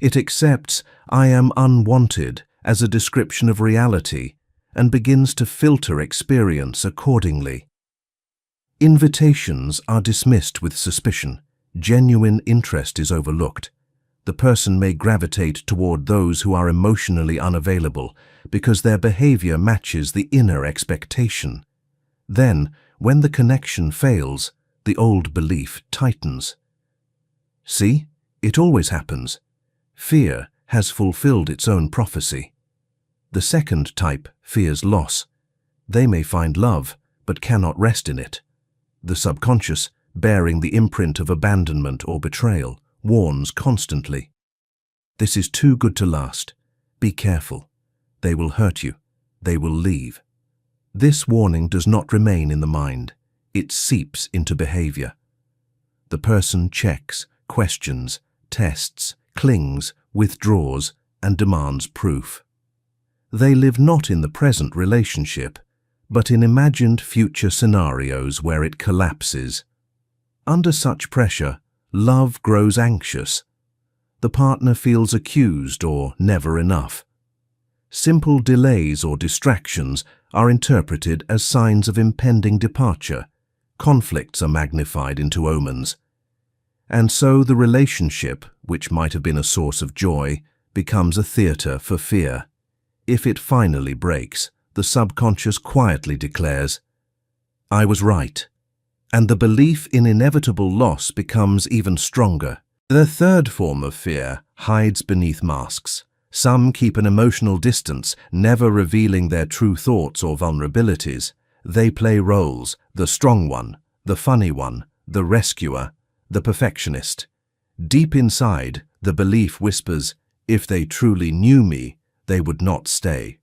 It accepts "I am unwanted" as a description of reality and begins to filter experience accordingly. Invitations are dismissed with suspicion. Genuine interest is overlooked. The person may gravitate toward those who are emotionally unavailable because their behavior matches the inner expectation. Then, when the connection fails, the old belief tightens. See, it always happens. Fear has fulfilled its own prophecy. The second type fears loss. They may find love, but cannot rest in it. The subconscious, bearing the imprint of abandonment or betrayal, warns constantly. This is too good to last. Be careful. They will hurt you. They will leave. This warning does not remain in the mind. It seeps into behavior. The person checks, questions, tests, clings, withdraws, and demands proof. They live not in the present relationship, but in imagined future scenarios where it collapses. Under such pressure, love grows anxious. The partner feels accused or never enough. Simple delays or distractions are interpreted as signs of impending departure. Conflicts are magnified into omens. And so the relationship, which might have been a source of joy, becomes a theater for fear. If it finally breaks, the subconscious quietly declares, "I was right," and the belief in inevitable loss becomes even stronger. The third form of fear hides beneath masks. Some keep an emotional distance, never revealing their true thoughts or vulnerabilities. They play roles: the strong one, the funny one, the rescuer, the perfectionist. Deep inside, the belief whispers, "If they truly knew me, they would not stay."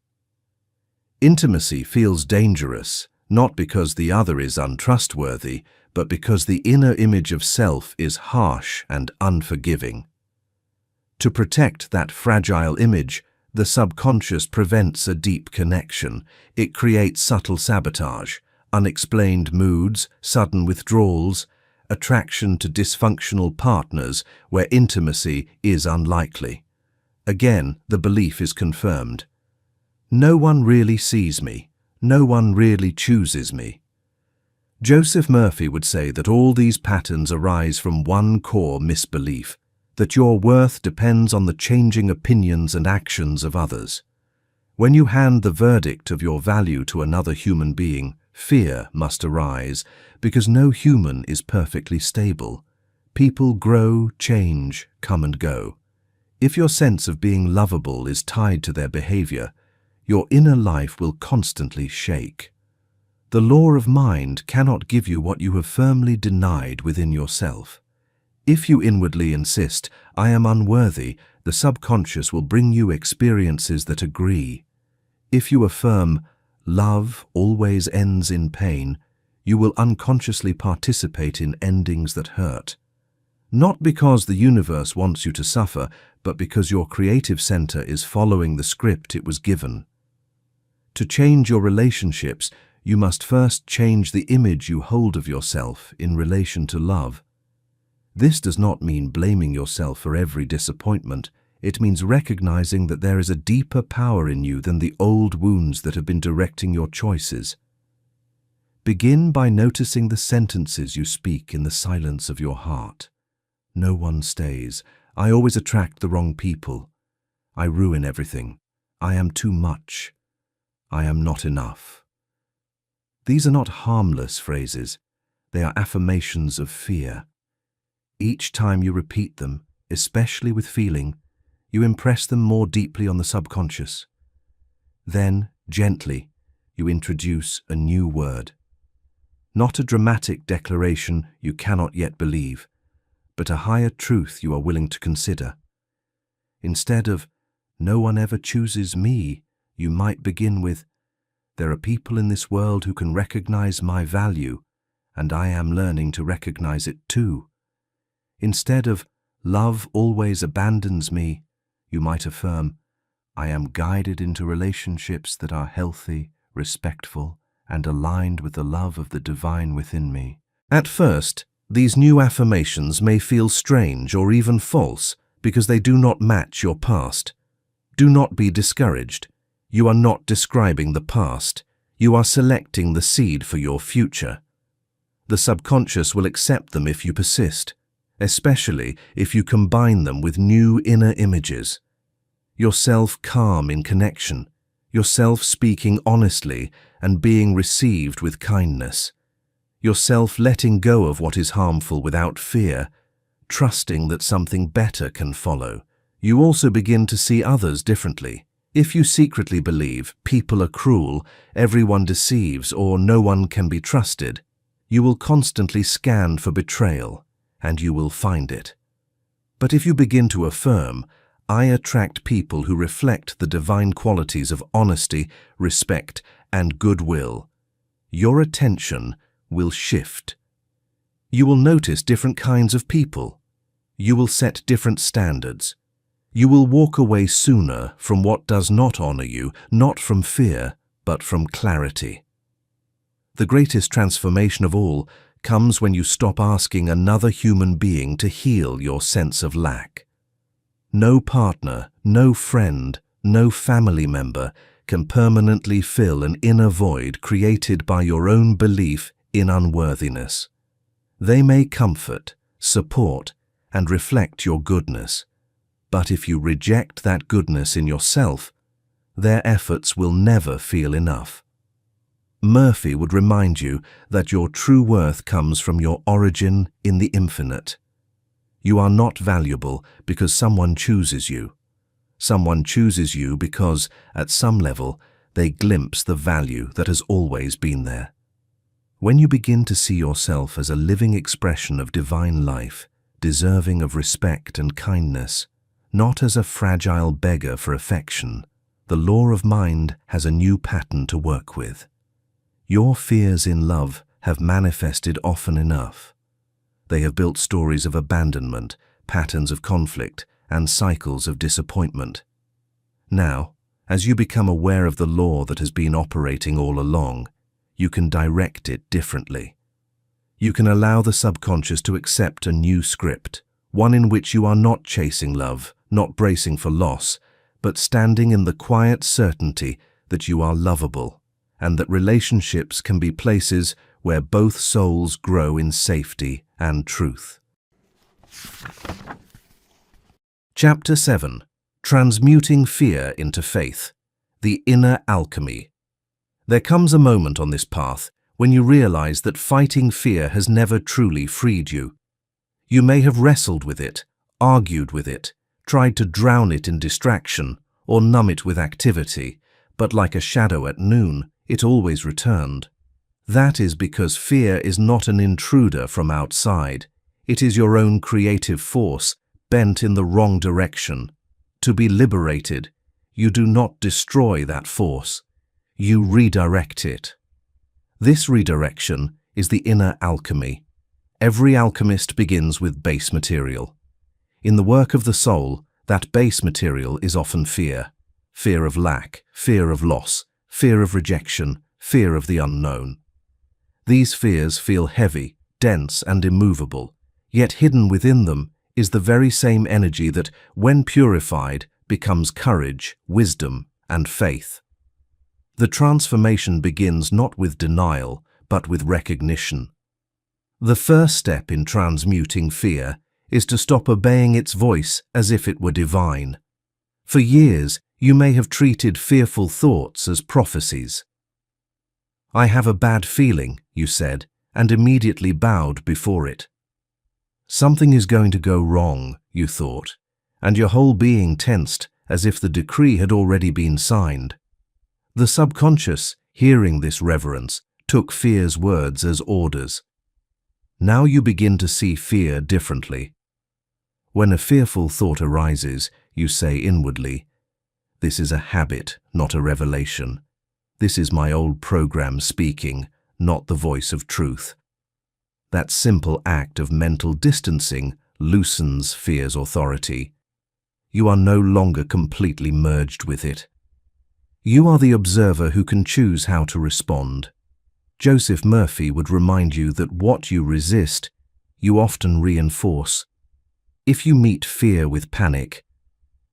Intimacy feels dangerous, not because the other is untrustworthy, but because the inner image of self is harsh and unforgiving. To protect that fragile image, the subconscious prevents a deep connection. It creates subtle sabotage, unexplained moods, sudden withdrawals, attraction to dysfunctional partners where intimacy is unlikely. Again, the belief is confirmed. No one really sees me. No one really chooses me. Joseph Murphy would say that all these patterns arise from one core misbelief, that your worth depends on the changing opinions and actions of others. When you hand the verdict of your value to another human being, fear must arise, because no human is perfectly stable. People grow, change, come and go. If your sense of being lovable is tied to their behavior, your inner life will constantly shake. The law of mind cannot give you what you have firmly denied within yourself. If you inwardly insist, "I am unworthy," the subconscious will bring you experiences that agree. If you affirm, "Love always ends in pain," you will unconsciously participate in endings that hurt. Not because the universe wants you to suffer, but because your creative center is following the script it was given. To change your relationships, you must first change the image you hold of yourself in relation to love. This does not mean blaming yourself for every disappointment. It means recognizing that there is a deeper power in you than the old wounds that have been directing your choices. Begin by noticing the sentences you speak in the silence of your heart. No one stays. I always attract the wrong people. I ruin everything. I am too much. I am not enough. These are not harmless phrases. They are affirmations of fear. Each time you repeat them, especially with feeling, you impress them more deeply on the subconscious. Then, gently, you introduce a new word. Not a dramatic declaration you cannot yet believe, but a higher truth you are willing to consider. Instead of, "No one ever chooses me," you might begin with, "There are people in this world who can recognize my value, and I am learning to recognize it too." Instead of, "Love always abandons me," you might affirm, "I am guided into relationships that are healthy, respectful, and aligned with the love of the divine within me." At first, these new affirmations may feel strange or even false because they do not match your past. Do not be discouraged. You are not describing the past. You are selecting the seed for your future. The subconscious will accept them if you persist, especially if you combine them with new inner images. Yourself calm in connection, yourself speaking honestly and being received with kindness. Yourself letting go of what is harmful without fear, trusting that something better can follow. You also begin to see others differently. If you secretly believe people are cruel, everyone deceives, or no one can be trusted, you will constantly scan for betrayal, and you will find it. But if you begin to affirm, "I attract people who reflect the divine qualities of honesty, respect, and goodwill," your attention will shift. You will notice different kinds of people. You will set different standards. You will walk away sooner from what does not honor you, not from fear, but from clarity. The greatest transformation of all comes when you stop asking another human being to heal your sense of lack. No partner, no friend, no family member can permanently fill an inner void created by your own belief in unworthiness. They may comfort, support, and reflect your goodness, but if you reject that goodness in yourself, their efforts will never feel enough. Murphy would remind you that your true worth comes from your origin in the infinite. You are not valuable because someone chooses you. Someone chooses you because, at some level, they glimpse the value that has always been there. When you begin to see yourself as a living expression of divine life, deserving of respect and kindness, not as a fragile beggar for affection, the law of mind has a new pattern to work with. Your fears in love have manifested often enough. They have built stories of abandonment, patterns of conflict, and cycles of disappointment. Now, as you become aware of the law that has been operating all along, you can direct it differently. You can allow the subconscious to accept a new script, one in which you are not chasing love, not bracing for loss, but standing in the quiet certainty that you are lovable, and that relationships can be places where both souls grow in safety and truth. Chapter 7. Transmuting Fear into Faith. The Inner Alchemy. There comes a moment on this path when you realize that fighting fear has never truly freed you. You may have wrestled with it, argued with it, tried to drown it in distraction, or numb it with activity, but like a shadow at noon, it always returned. That is because fear is not an intruder from outside. It is your own creative force, bent in the wrong direction. To be liberated, you do not destroy that force. You redirect it. This redirection is the inner alchemy. Every alchemist begins with base material. In the work of the soul, that base material is often fear. Fear of lack, fear of loss, fear of rejection, fear of the unknown. These fears feel heavy, dense, and immovable, yet hidden within them is the very same energy that, when purified, becomes courage, wisdom, and faith. The transformation begins not with denial, but with recognition. The first step in transmuting fear is to stop obeying its voice as if it were divine. For years, you may have treated fearful thoughts as prophecies. "I have a bad feeling," you said, and immediately bowed before it. "Something is going to go wrong," you thought, and your whole being tensed as if the decree had already been signed. The subconscious, hearing this reverence, took fear's words as orders. Now you begin to see fear differently. When a fearful thought arises, you say inwardly, "This is a habit, not a revelation. This is my old program speaking, not the voice of truth." That simple act of mental distancing loosens fear's authority. You are no longer completely merged with it. You are the observer who can choose how to respond. Joseph Murphy would remind you that what you resist, you often reinforce. If you meet fear with panic,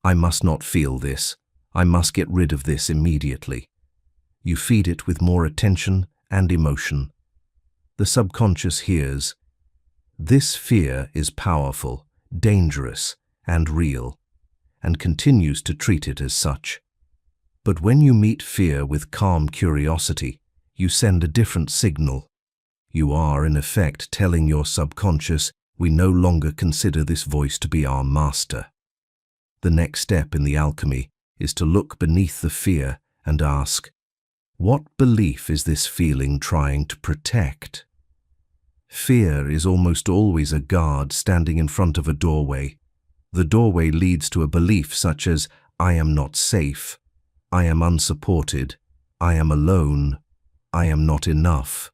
"I must not feel this. I must get rid of this immediately," you feed it with more attention and emotion. The subconscious hears, "This fear is powerful, dangerous, and real," and continues to treat it as such. But when you meet fear with calm curiosity, you send a different signal. You are, in effect, telling your subconscious, "We no longer consider this voice to be our master." The next step in the alchemy is to look beneath the fear and ask, what belief is this feeling trying to protect? Fear is almost always a guard standing in front of a doorway. The doorway leads to a belief such as, "I am not safe," "I am unsupported," "I am alone," "I am not enough."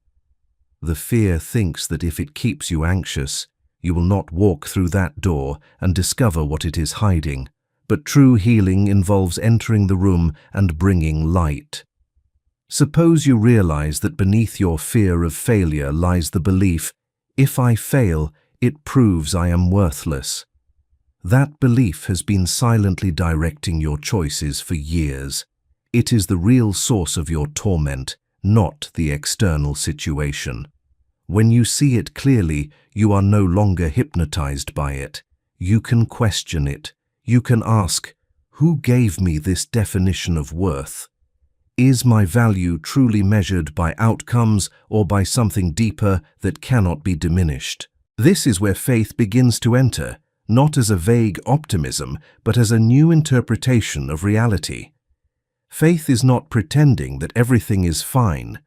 The fear thinks that if it keeps you anxious, you will not walk through that door and discover what it is hiding. But true healing involves entering the room and bringing light. Suppose you realize that beneath your fear of failure lies the belief, "If I fail, it proves I am worthless." That belief has been silently directing your choices for years. It is the real source of your torment, not the external situation. When you see it clearly, you are no longer hypnotized by it. You can question it. You can ask, "Who gave me this definition of worth? Is my value truly measured by outcomes or by something deeper that cannot be diminished?" This is where faith begins to enter, not as a vague optimism, but as a new interpretation of reality. Faith is not pretending that everything is fine.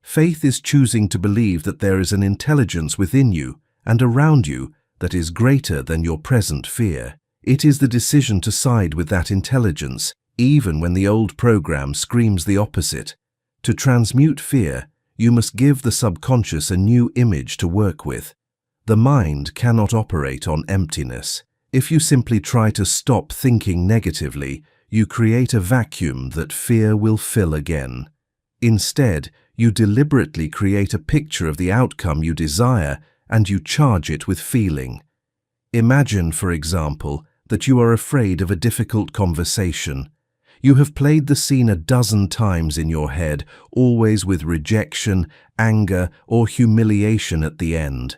Faith is choosing to believe that there is an intelligence within you and around you that is greater than your present fear. It is the decision to side with that intelligence, even when the old program screams the opposite. To transmute fear, you must give the subconscious a new image to work with. The mind cannot operate on emptiness. If you simply try to stop thinking negatively, you create a vacuum that fear will fill again. Instead, you deliberately create a picture of the outcome you desire and you charge it with feeling. Imagine, for example, that you are afraid of a difficult conversation. You have played the scene a dozen times in your head, always with rejection, anger, or humiliation at the end.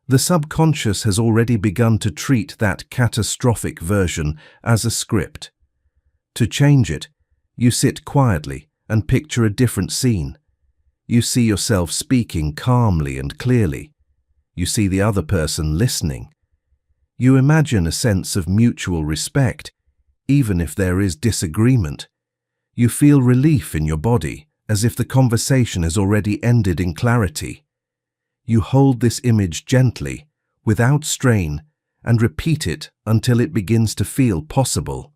The subconscious has already begun to treat that catastrophic version as a script. To change it, you sit quietly and picture a different scene. You see yourself speaking calmly and clearly. You see the other person listening. You imagine a sense of mutual respect, even if there is disagreement. You feel relief in your body, as if the conversation has already ended in clarity. You hold this image gently, without strain, and repeat it until it begins to feel possible.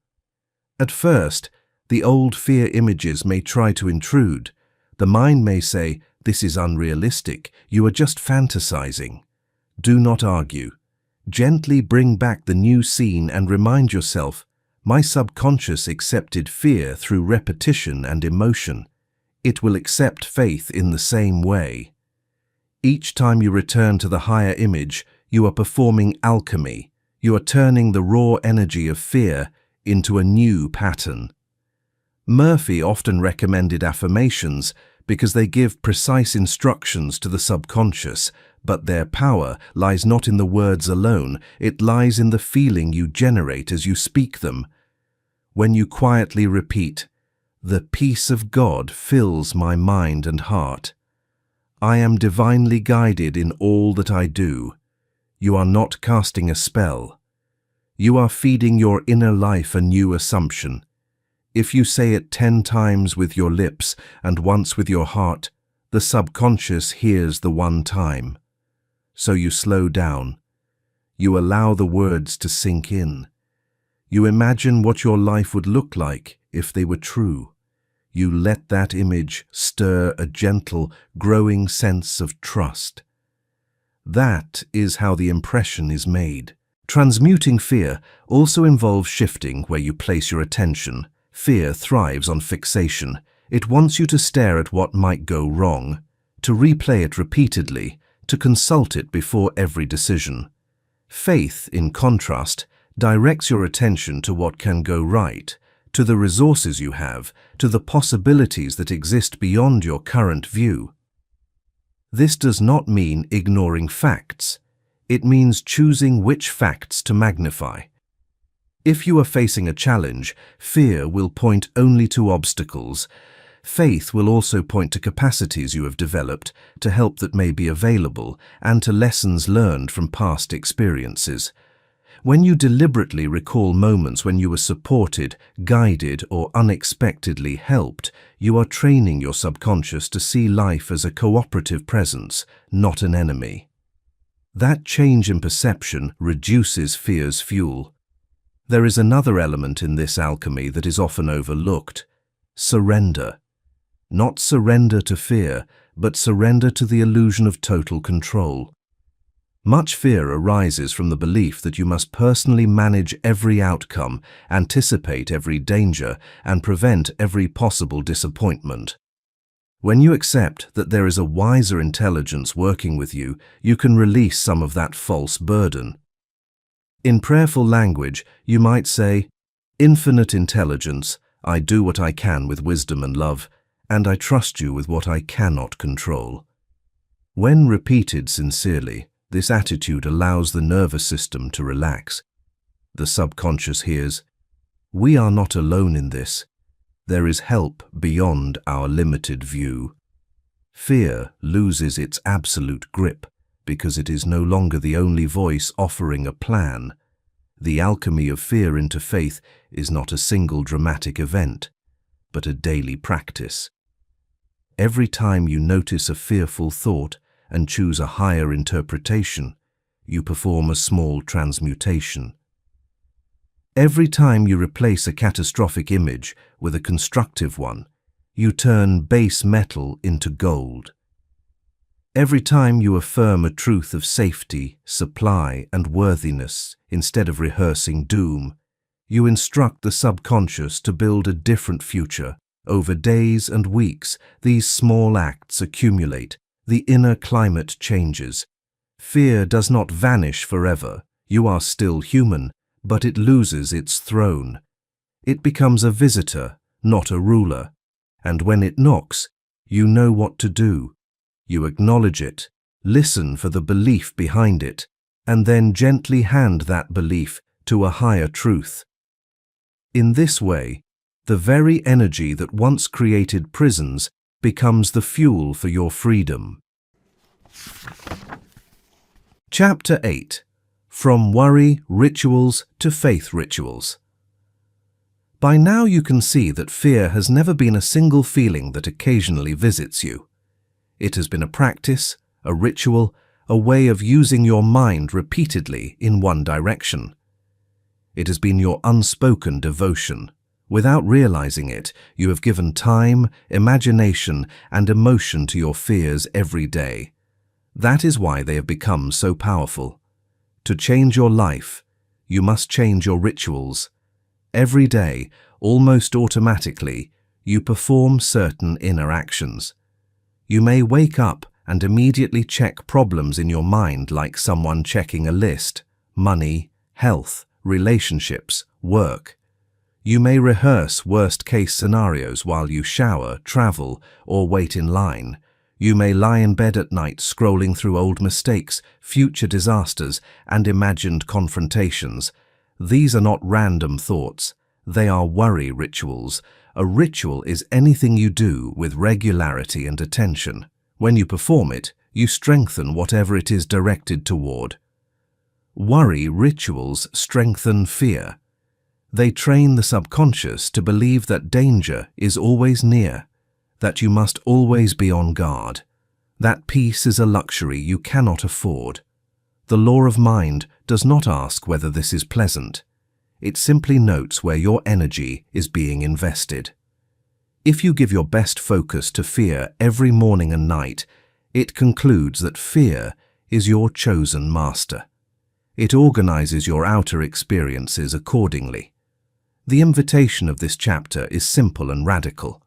At first, the old fear images may try to intrude. The mind may say, "This is unrealistic, you are just fantasizing." Do not argue. Gently bring back the new scene and remind yourself, "My subconscious accepted fear through repetition and emotion. It will accept faith in the same way." Each time you return to the higher image, you are performing alchemy. You are turning the raw energy of fear into a new pattern. Murphy often recommended affirmations because they give precise instructions to the subconscious, but their power lies not in the words alone, it lies in the feeling you generate as you speak them. When you quietly repeat, "The peace of God fills my mind and heart. I am divinely guided in all that I do," you are not casting a spell. You are feeding your inner life a new assumption. If you say it 10 times with your lips and once with your heart, the subconscious hears the one time. So you slow down. You allow the words to sink in. You imagine what your life would look like if they were true. You let that image stir a gentle, growing sense of trust. That is how the impression is made. Transmuting fear also involves shifting where you place your attention. Fear thrives on fixation. It wants you to stare at what might go wrong, to replay it repeatedly, to consult it before every decision. Faith, in contrast, directs your attention to what can go right, to the resources you have, to the possibilities that exist beyond your current view. This does not mean ignoring facts. It means choosing which facts to magnify. If you are facing a challenge, fear will point only to obstacles. Faith will also point to capacities you have developed, to help that may be available, and to lessons learned from past experiences. When you deliberately recall moments when you were supported, guided, or unexpectedly helped, you are training your subconscious to see life as a cooperative presence, not an enemy. That change in perception reduces fear's fuel. There is another element in this alchemy that is often overlooked: surrender. Not surrender to fear, but surrender to the illusion of total control. Much fear arises from the belief that you must personally manage every outcome, anticipate every danger, and prevent every possible disappointment. When you accept that there is a wiser intelligence working with you, you can release some of that false burden. In prayerful language, you might say, "Infinite intelligence, I do what I can with wisdom and love, and I trust you with what I cannot control." When repeated sincerely, this attitude allows the nervous system to relax. The subconscious hears, "We are not alone in this. There is help beyond our limited view." Fear loses its absolute grip because it is no longer the only voice offering a plan. The alchemy of fear into faith is not a single dramatic event, but a daily practice. Every time you notice a fearful thought and choose a higher interpretation, you perform a small transmutation. Every time you replace a catastrophic image with a constructive one, you turn base metal into gold. Every time you affirm a truth of safety, supply, and worthiness instead of rehearsing doom, you instruct the subconscious to build a different future. Over days and weeks, these small acts accumulate. The inner climate changes. Fear does not vanish forever. You are still human, but it loses its throne. It becomes a visitor, not a ruler. And when it knocks, you know what to do. You acknowledge it, listen for the belief behind it, and then gently hand that belief to a higher truth. In this way, the very energy that once created prisons becomes the fuel for your freedom. Chapter 8. From Worry Rituals to Faith Rituals. By now you can see that fear has never been a single feeling that occasionally visits you. It has been a practice, a ritual, a way of using your mind repeatedly in one direction. It has been your unspoken devotion. Without realizing it, you have given time, imagination, and emotion to your fears every day. That is why they have become so powerful. To change your life, you must change your rituals. Every day, almost automatically, you perform certain inner actions. You may wake up and immediately check problems in your mind like someone checking a list: money, health, relationships, work. You may rehearse worst-case scenarios while you shower, travel, or wait in line. You may lie in bed at night scrolling through old mistakes, future disasters, and imagined confrontations. These are not random thoughts. They are worry rituals. A ritual is anything you do with regularity and attention. When you perform it, you strengthen whatever it is directed toward. Worry rituals strengthen fear. They train the subconscious to believe that danger is always near, that you must always be on guard. That peace is a luxury you cannot afford. The law of mind does not ask whether this is pleasant. It simply notes where your energy is being invested. If you give your best focus to fear every morning and night, it concludes that fear is your chosen master. It organizes your outer experiences accordingly. The invitation of this chapter is simple and radical.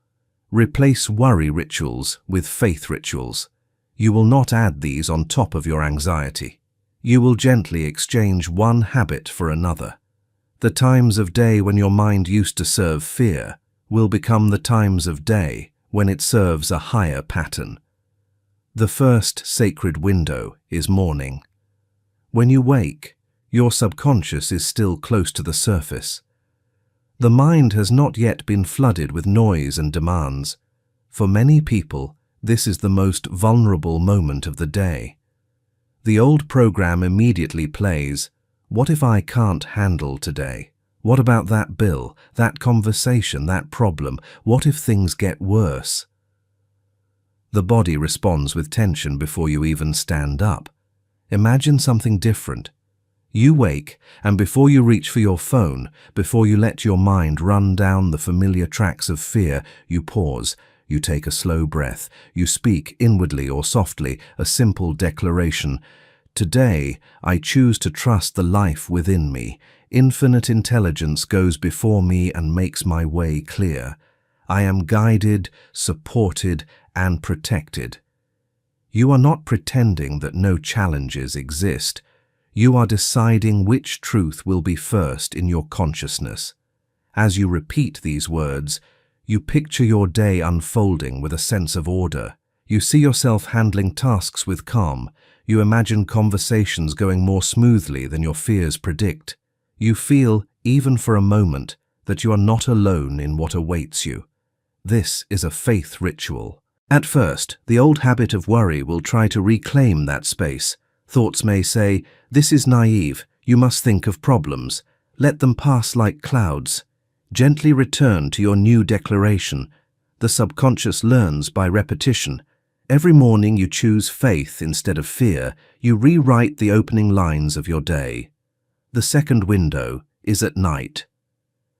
Replace worry rituals with faith rituals. You will not add these on top of your anxiety. You will gently exchange one habit for another. The times of day when your mind used to serve fear will become the times of day when it serves a higher pattern. The first sacred window is morning. When you wake, your subconscious is still close to the surface. The mind has not yet been flooded with noise and demands. For many people, this is the most vulnerable moment of the day. The old program immediately plays, "What if I can't handle today? What about that bill, that conversation, that problem? What if things get worse?" The body responds with tension before you even stand up. Imagine something different. You wake, and before you reach for your phone, before you let your mind run down the familiar tracks of fear, you pause, you take a slow breath, you speak inwardly or softly a simple declaration. Today, I choose to trust the life within me. Infinite intelligence goes before me and makes my way clear. I am guided, supported, and protected. You are not pretending that no challenges exist. You are deciding which truth will be first in your consciousness. As you repeat these words, you picture your day unfolding with a sense of order. You see yourself handling tasks with calm. You imagine conversations going more smoothly than your fears predict. You feel, even for a moment, that you are not alone in what awaits you. This is a faith ritual. At first, the old habit of worry will try to reclaim that space. Thoughts may say, "This is naive, you must think of problems. Let them pass like clouds." Gently return to your new declaration. The subconscious learns by repetition. Every morning you choose faith instead of fear. You rewrite the opening lines of your day. The second window is at night.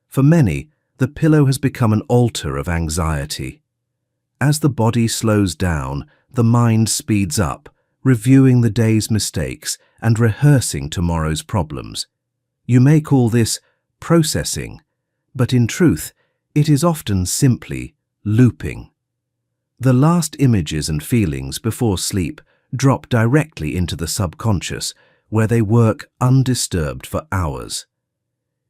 For many, the pillow has become an altar of anxiety. As the body slows down, the mind speeds up, reviewing the day's mistakes and rehearsing tomorrow's problems. You may call this processing, but in truth, it is often simply looping. The last images and feelings before sleep drop directly into the subconscious, where they work undisturbed for hours.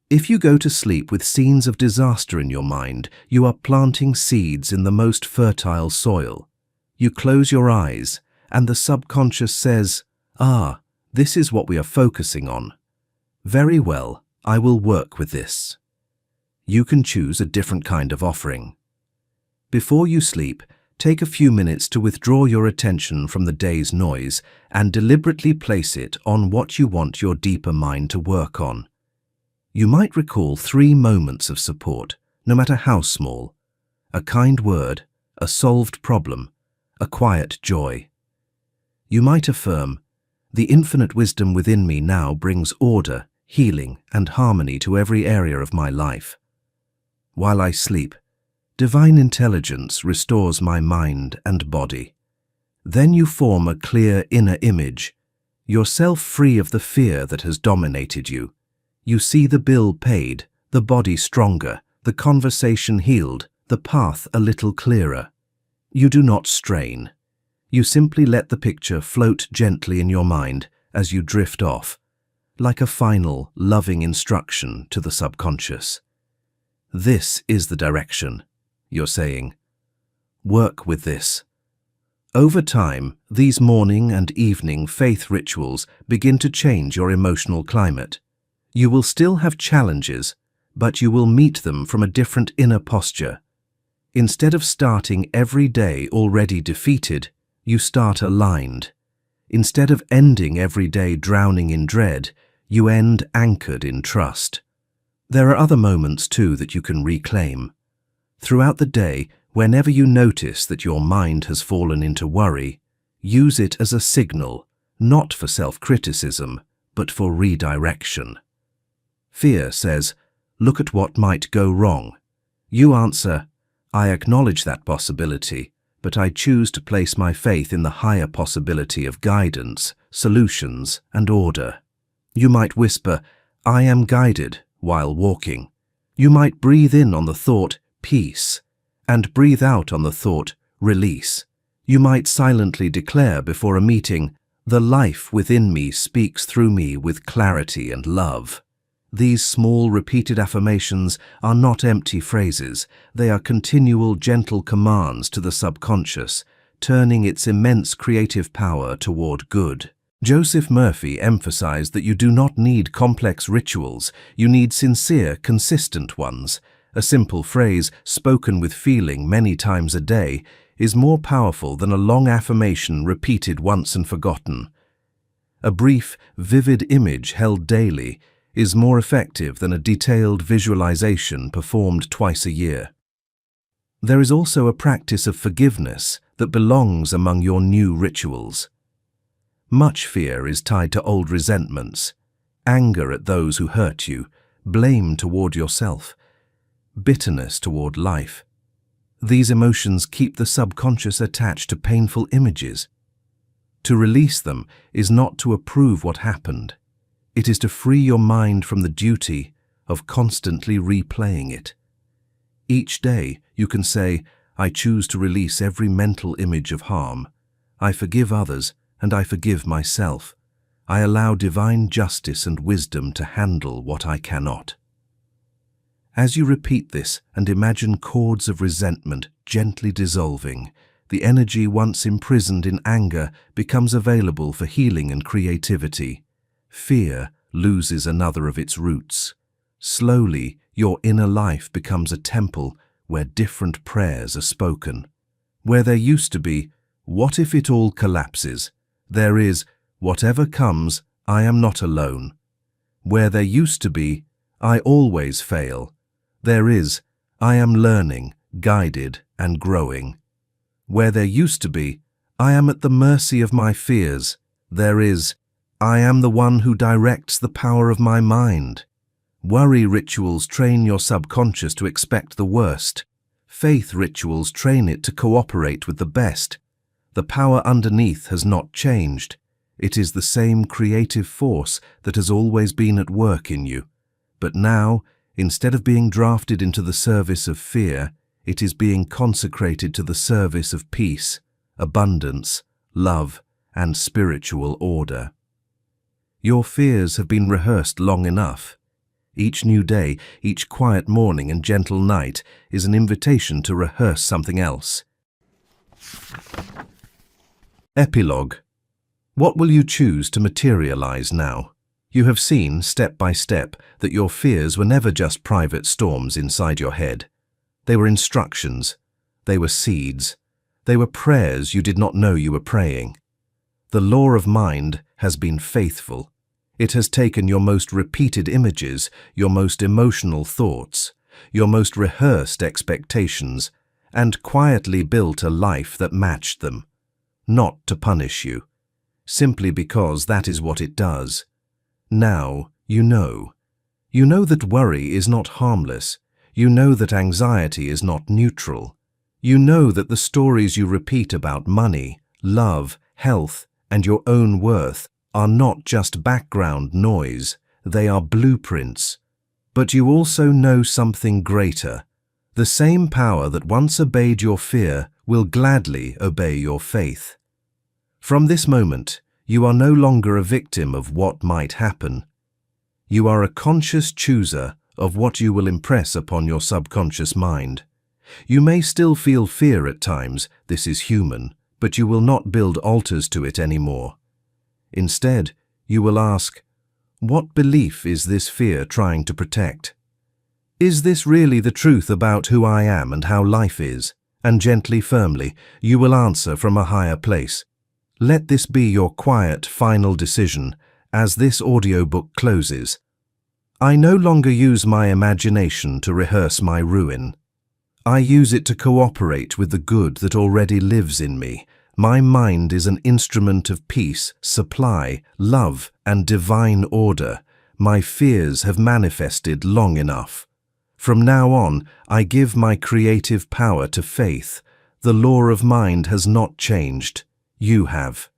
If you go to sleep with scenes of disaster in your mind, you are planting seeds in the most fertile soil. You close your eyes, and the subconscious says, "Ah, this is what we are focusing on. Very well, I will work with this." You can choose a different kind of offering. Before you sleep, take a few minutes to withdraw your attention from the day's noise and deliberately place it on what you want your deeper mind to work on. You might recall 3 moments of support, no matter how small: a kind word, a solved problem, a quiet joy. You might affirm, "The infinite wisdom within me now brings order, healing, and harmony to every area of my life. While I sleep, divine intelligence restores my mind and body." Then you form a clear inner image, yourself free of the fear that has dominated you. You see the bill paid, the body stronger, the conversation healed, the path a little clearer. You do not strain. You simply let the picture float gently in your mind as you drift off. like a final, loving instruction to the subconscious. This is the direction, you're saying. Work with this. Over time, these morning and evening faith rituals begin to change your emotional climate. You will still have challenges, but you will meet them from a different inner posture. Instead of starting every day already defeated, you start aligned. Instead of ending every day drowning in dread, you end anchored in trust. There are other moments too that you can reclaim. Throughout the day, whenever you notice that your mind has fallen into worry, use it as a signal, not for self-criticism, but for redirection. Fear says, "Look at what might go wrong." You answer, "I acknowledge that possibility, but I choose to place my faith in the higher possibility of guidance, solutions, and order." You might whisper, "I am guided," while walking. You might breathe in on the thought, "peace," and breathe out on the thought, "release." You might silently declare before a meeting, "The life within me speaks through me with clarity and love." These small repeated affirmations are not empty phrases. They are continual gentle commands to the subconscious, turning its immense creative power toward good. Joseph Murphy emphasized that you do not need complex rituals, you need sincere, consistent ones. A simple phrase, spoken with feeling many times a day, is more powerful than a long affirmation repeated once and forgotten. A brief, vivid image held daily is more effective than a detailed visualization performed twice a year. There is also a practice of forgiveness that belongs among your new rituals. Much fear is tied to old resentments, anger at those who hurt you, blame toward yourself, bitterness toward life. These emotions keep the subconscious attached to painful images. To release them is not to approve what happened. It is to free your mind from the duty of constantly replaying it. Each day you can say, "I choose to release every mental image of harm. I forgive others and I forgive myself. I allow divine justice and wisdom to handle what I cannot." As you repeat this and imagine cords of resentment gently dissolving, the energy once imprisoned in anger becomes available for healing and creativity. Fear loses another of its roots. Slowly, your inner life becomes a temple where different prayers are spoken. Where there used to be, "What if it all collapses?" there is, "Whatever comes, I am not alone." Where there used to be, "I always fail," there is, "I am learning, guided, and growing." Where there used to be, "I am at the mercy of my fears," there is, "I am the one who directs the power of my mind." Worry rituals train your subconscious to expect the worst. Faith rituals train it to cooperate with the best. The power underneath has not changed. It is the same creative force that has always been at work in you. But now, instead of being drafted into the service of fear, it is being consecrated to the service of peace, abundance, love, and spiritual order. Your fears have been rehearsed long enough. Each new day, each quiet morning and gentle night is an invitation to rehearse something else. Epilogue. What will you choose to materialize now? You have seen, step by step, that your fears were never just private storms inside your head. They were instructions. They were seeds. They were prayers you did not know you were praying. The law of mind has been faithful. It has taken your most repeated images, your most emotional thoughts, your most rehearsed expectations, and quietly built a life that matched them. Not to punish you, simply because that is what it does. Now you know. You know that worry is not harmless. You know that anxiety is not neutral. You know that the stories you repeat about money, love, health, and your own worth are not just background noise, they are blueprints. But you also know something greater. The same power that once obeyed your fear will gladly obey your faith. From this moment, you are no longer a victim of what might happen. You are a conscious chooser of what you will impress upon your subconscious mind. You may still feel fear at times, this is human, but you will not build altars to it anymore. Instead, you will ask, what belief is this fear trying to protect? Is this really the truth about who I am and how life is? And gently, firmly, you will answer from a higher place. Let this be your quiet, final decision as this audiobook closes. I no longer use my imagination to rehearse my ruin. I use it to cooperate with the good that already lives in me. My mind is an instrument of peace, supply, love, and divine order. My fears have manifested long enough. From now on, I give my creative power to faith. The law of mind has not changed. You have.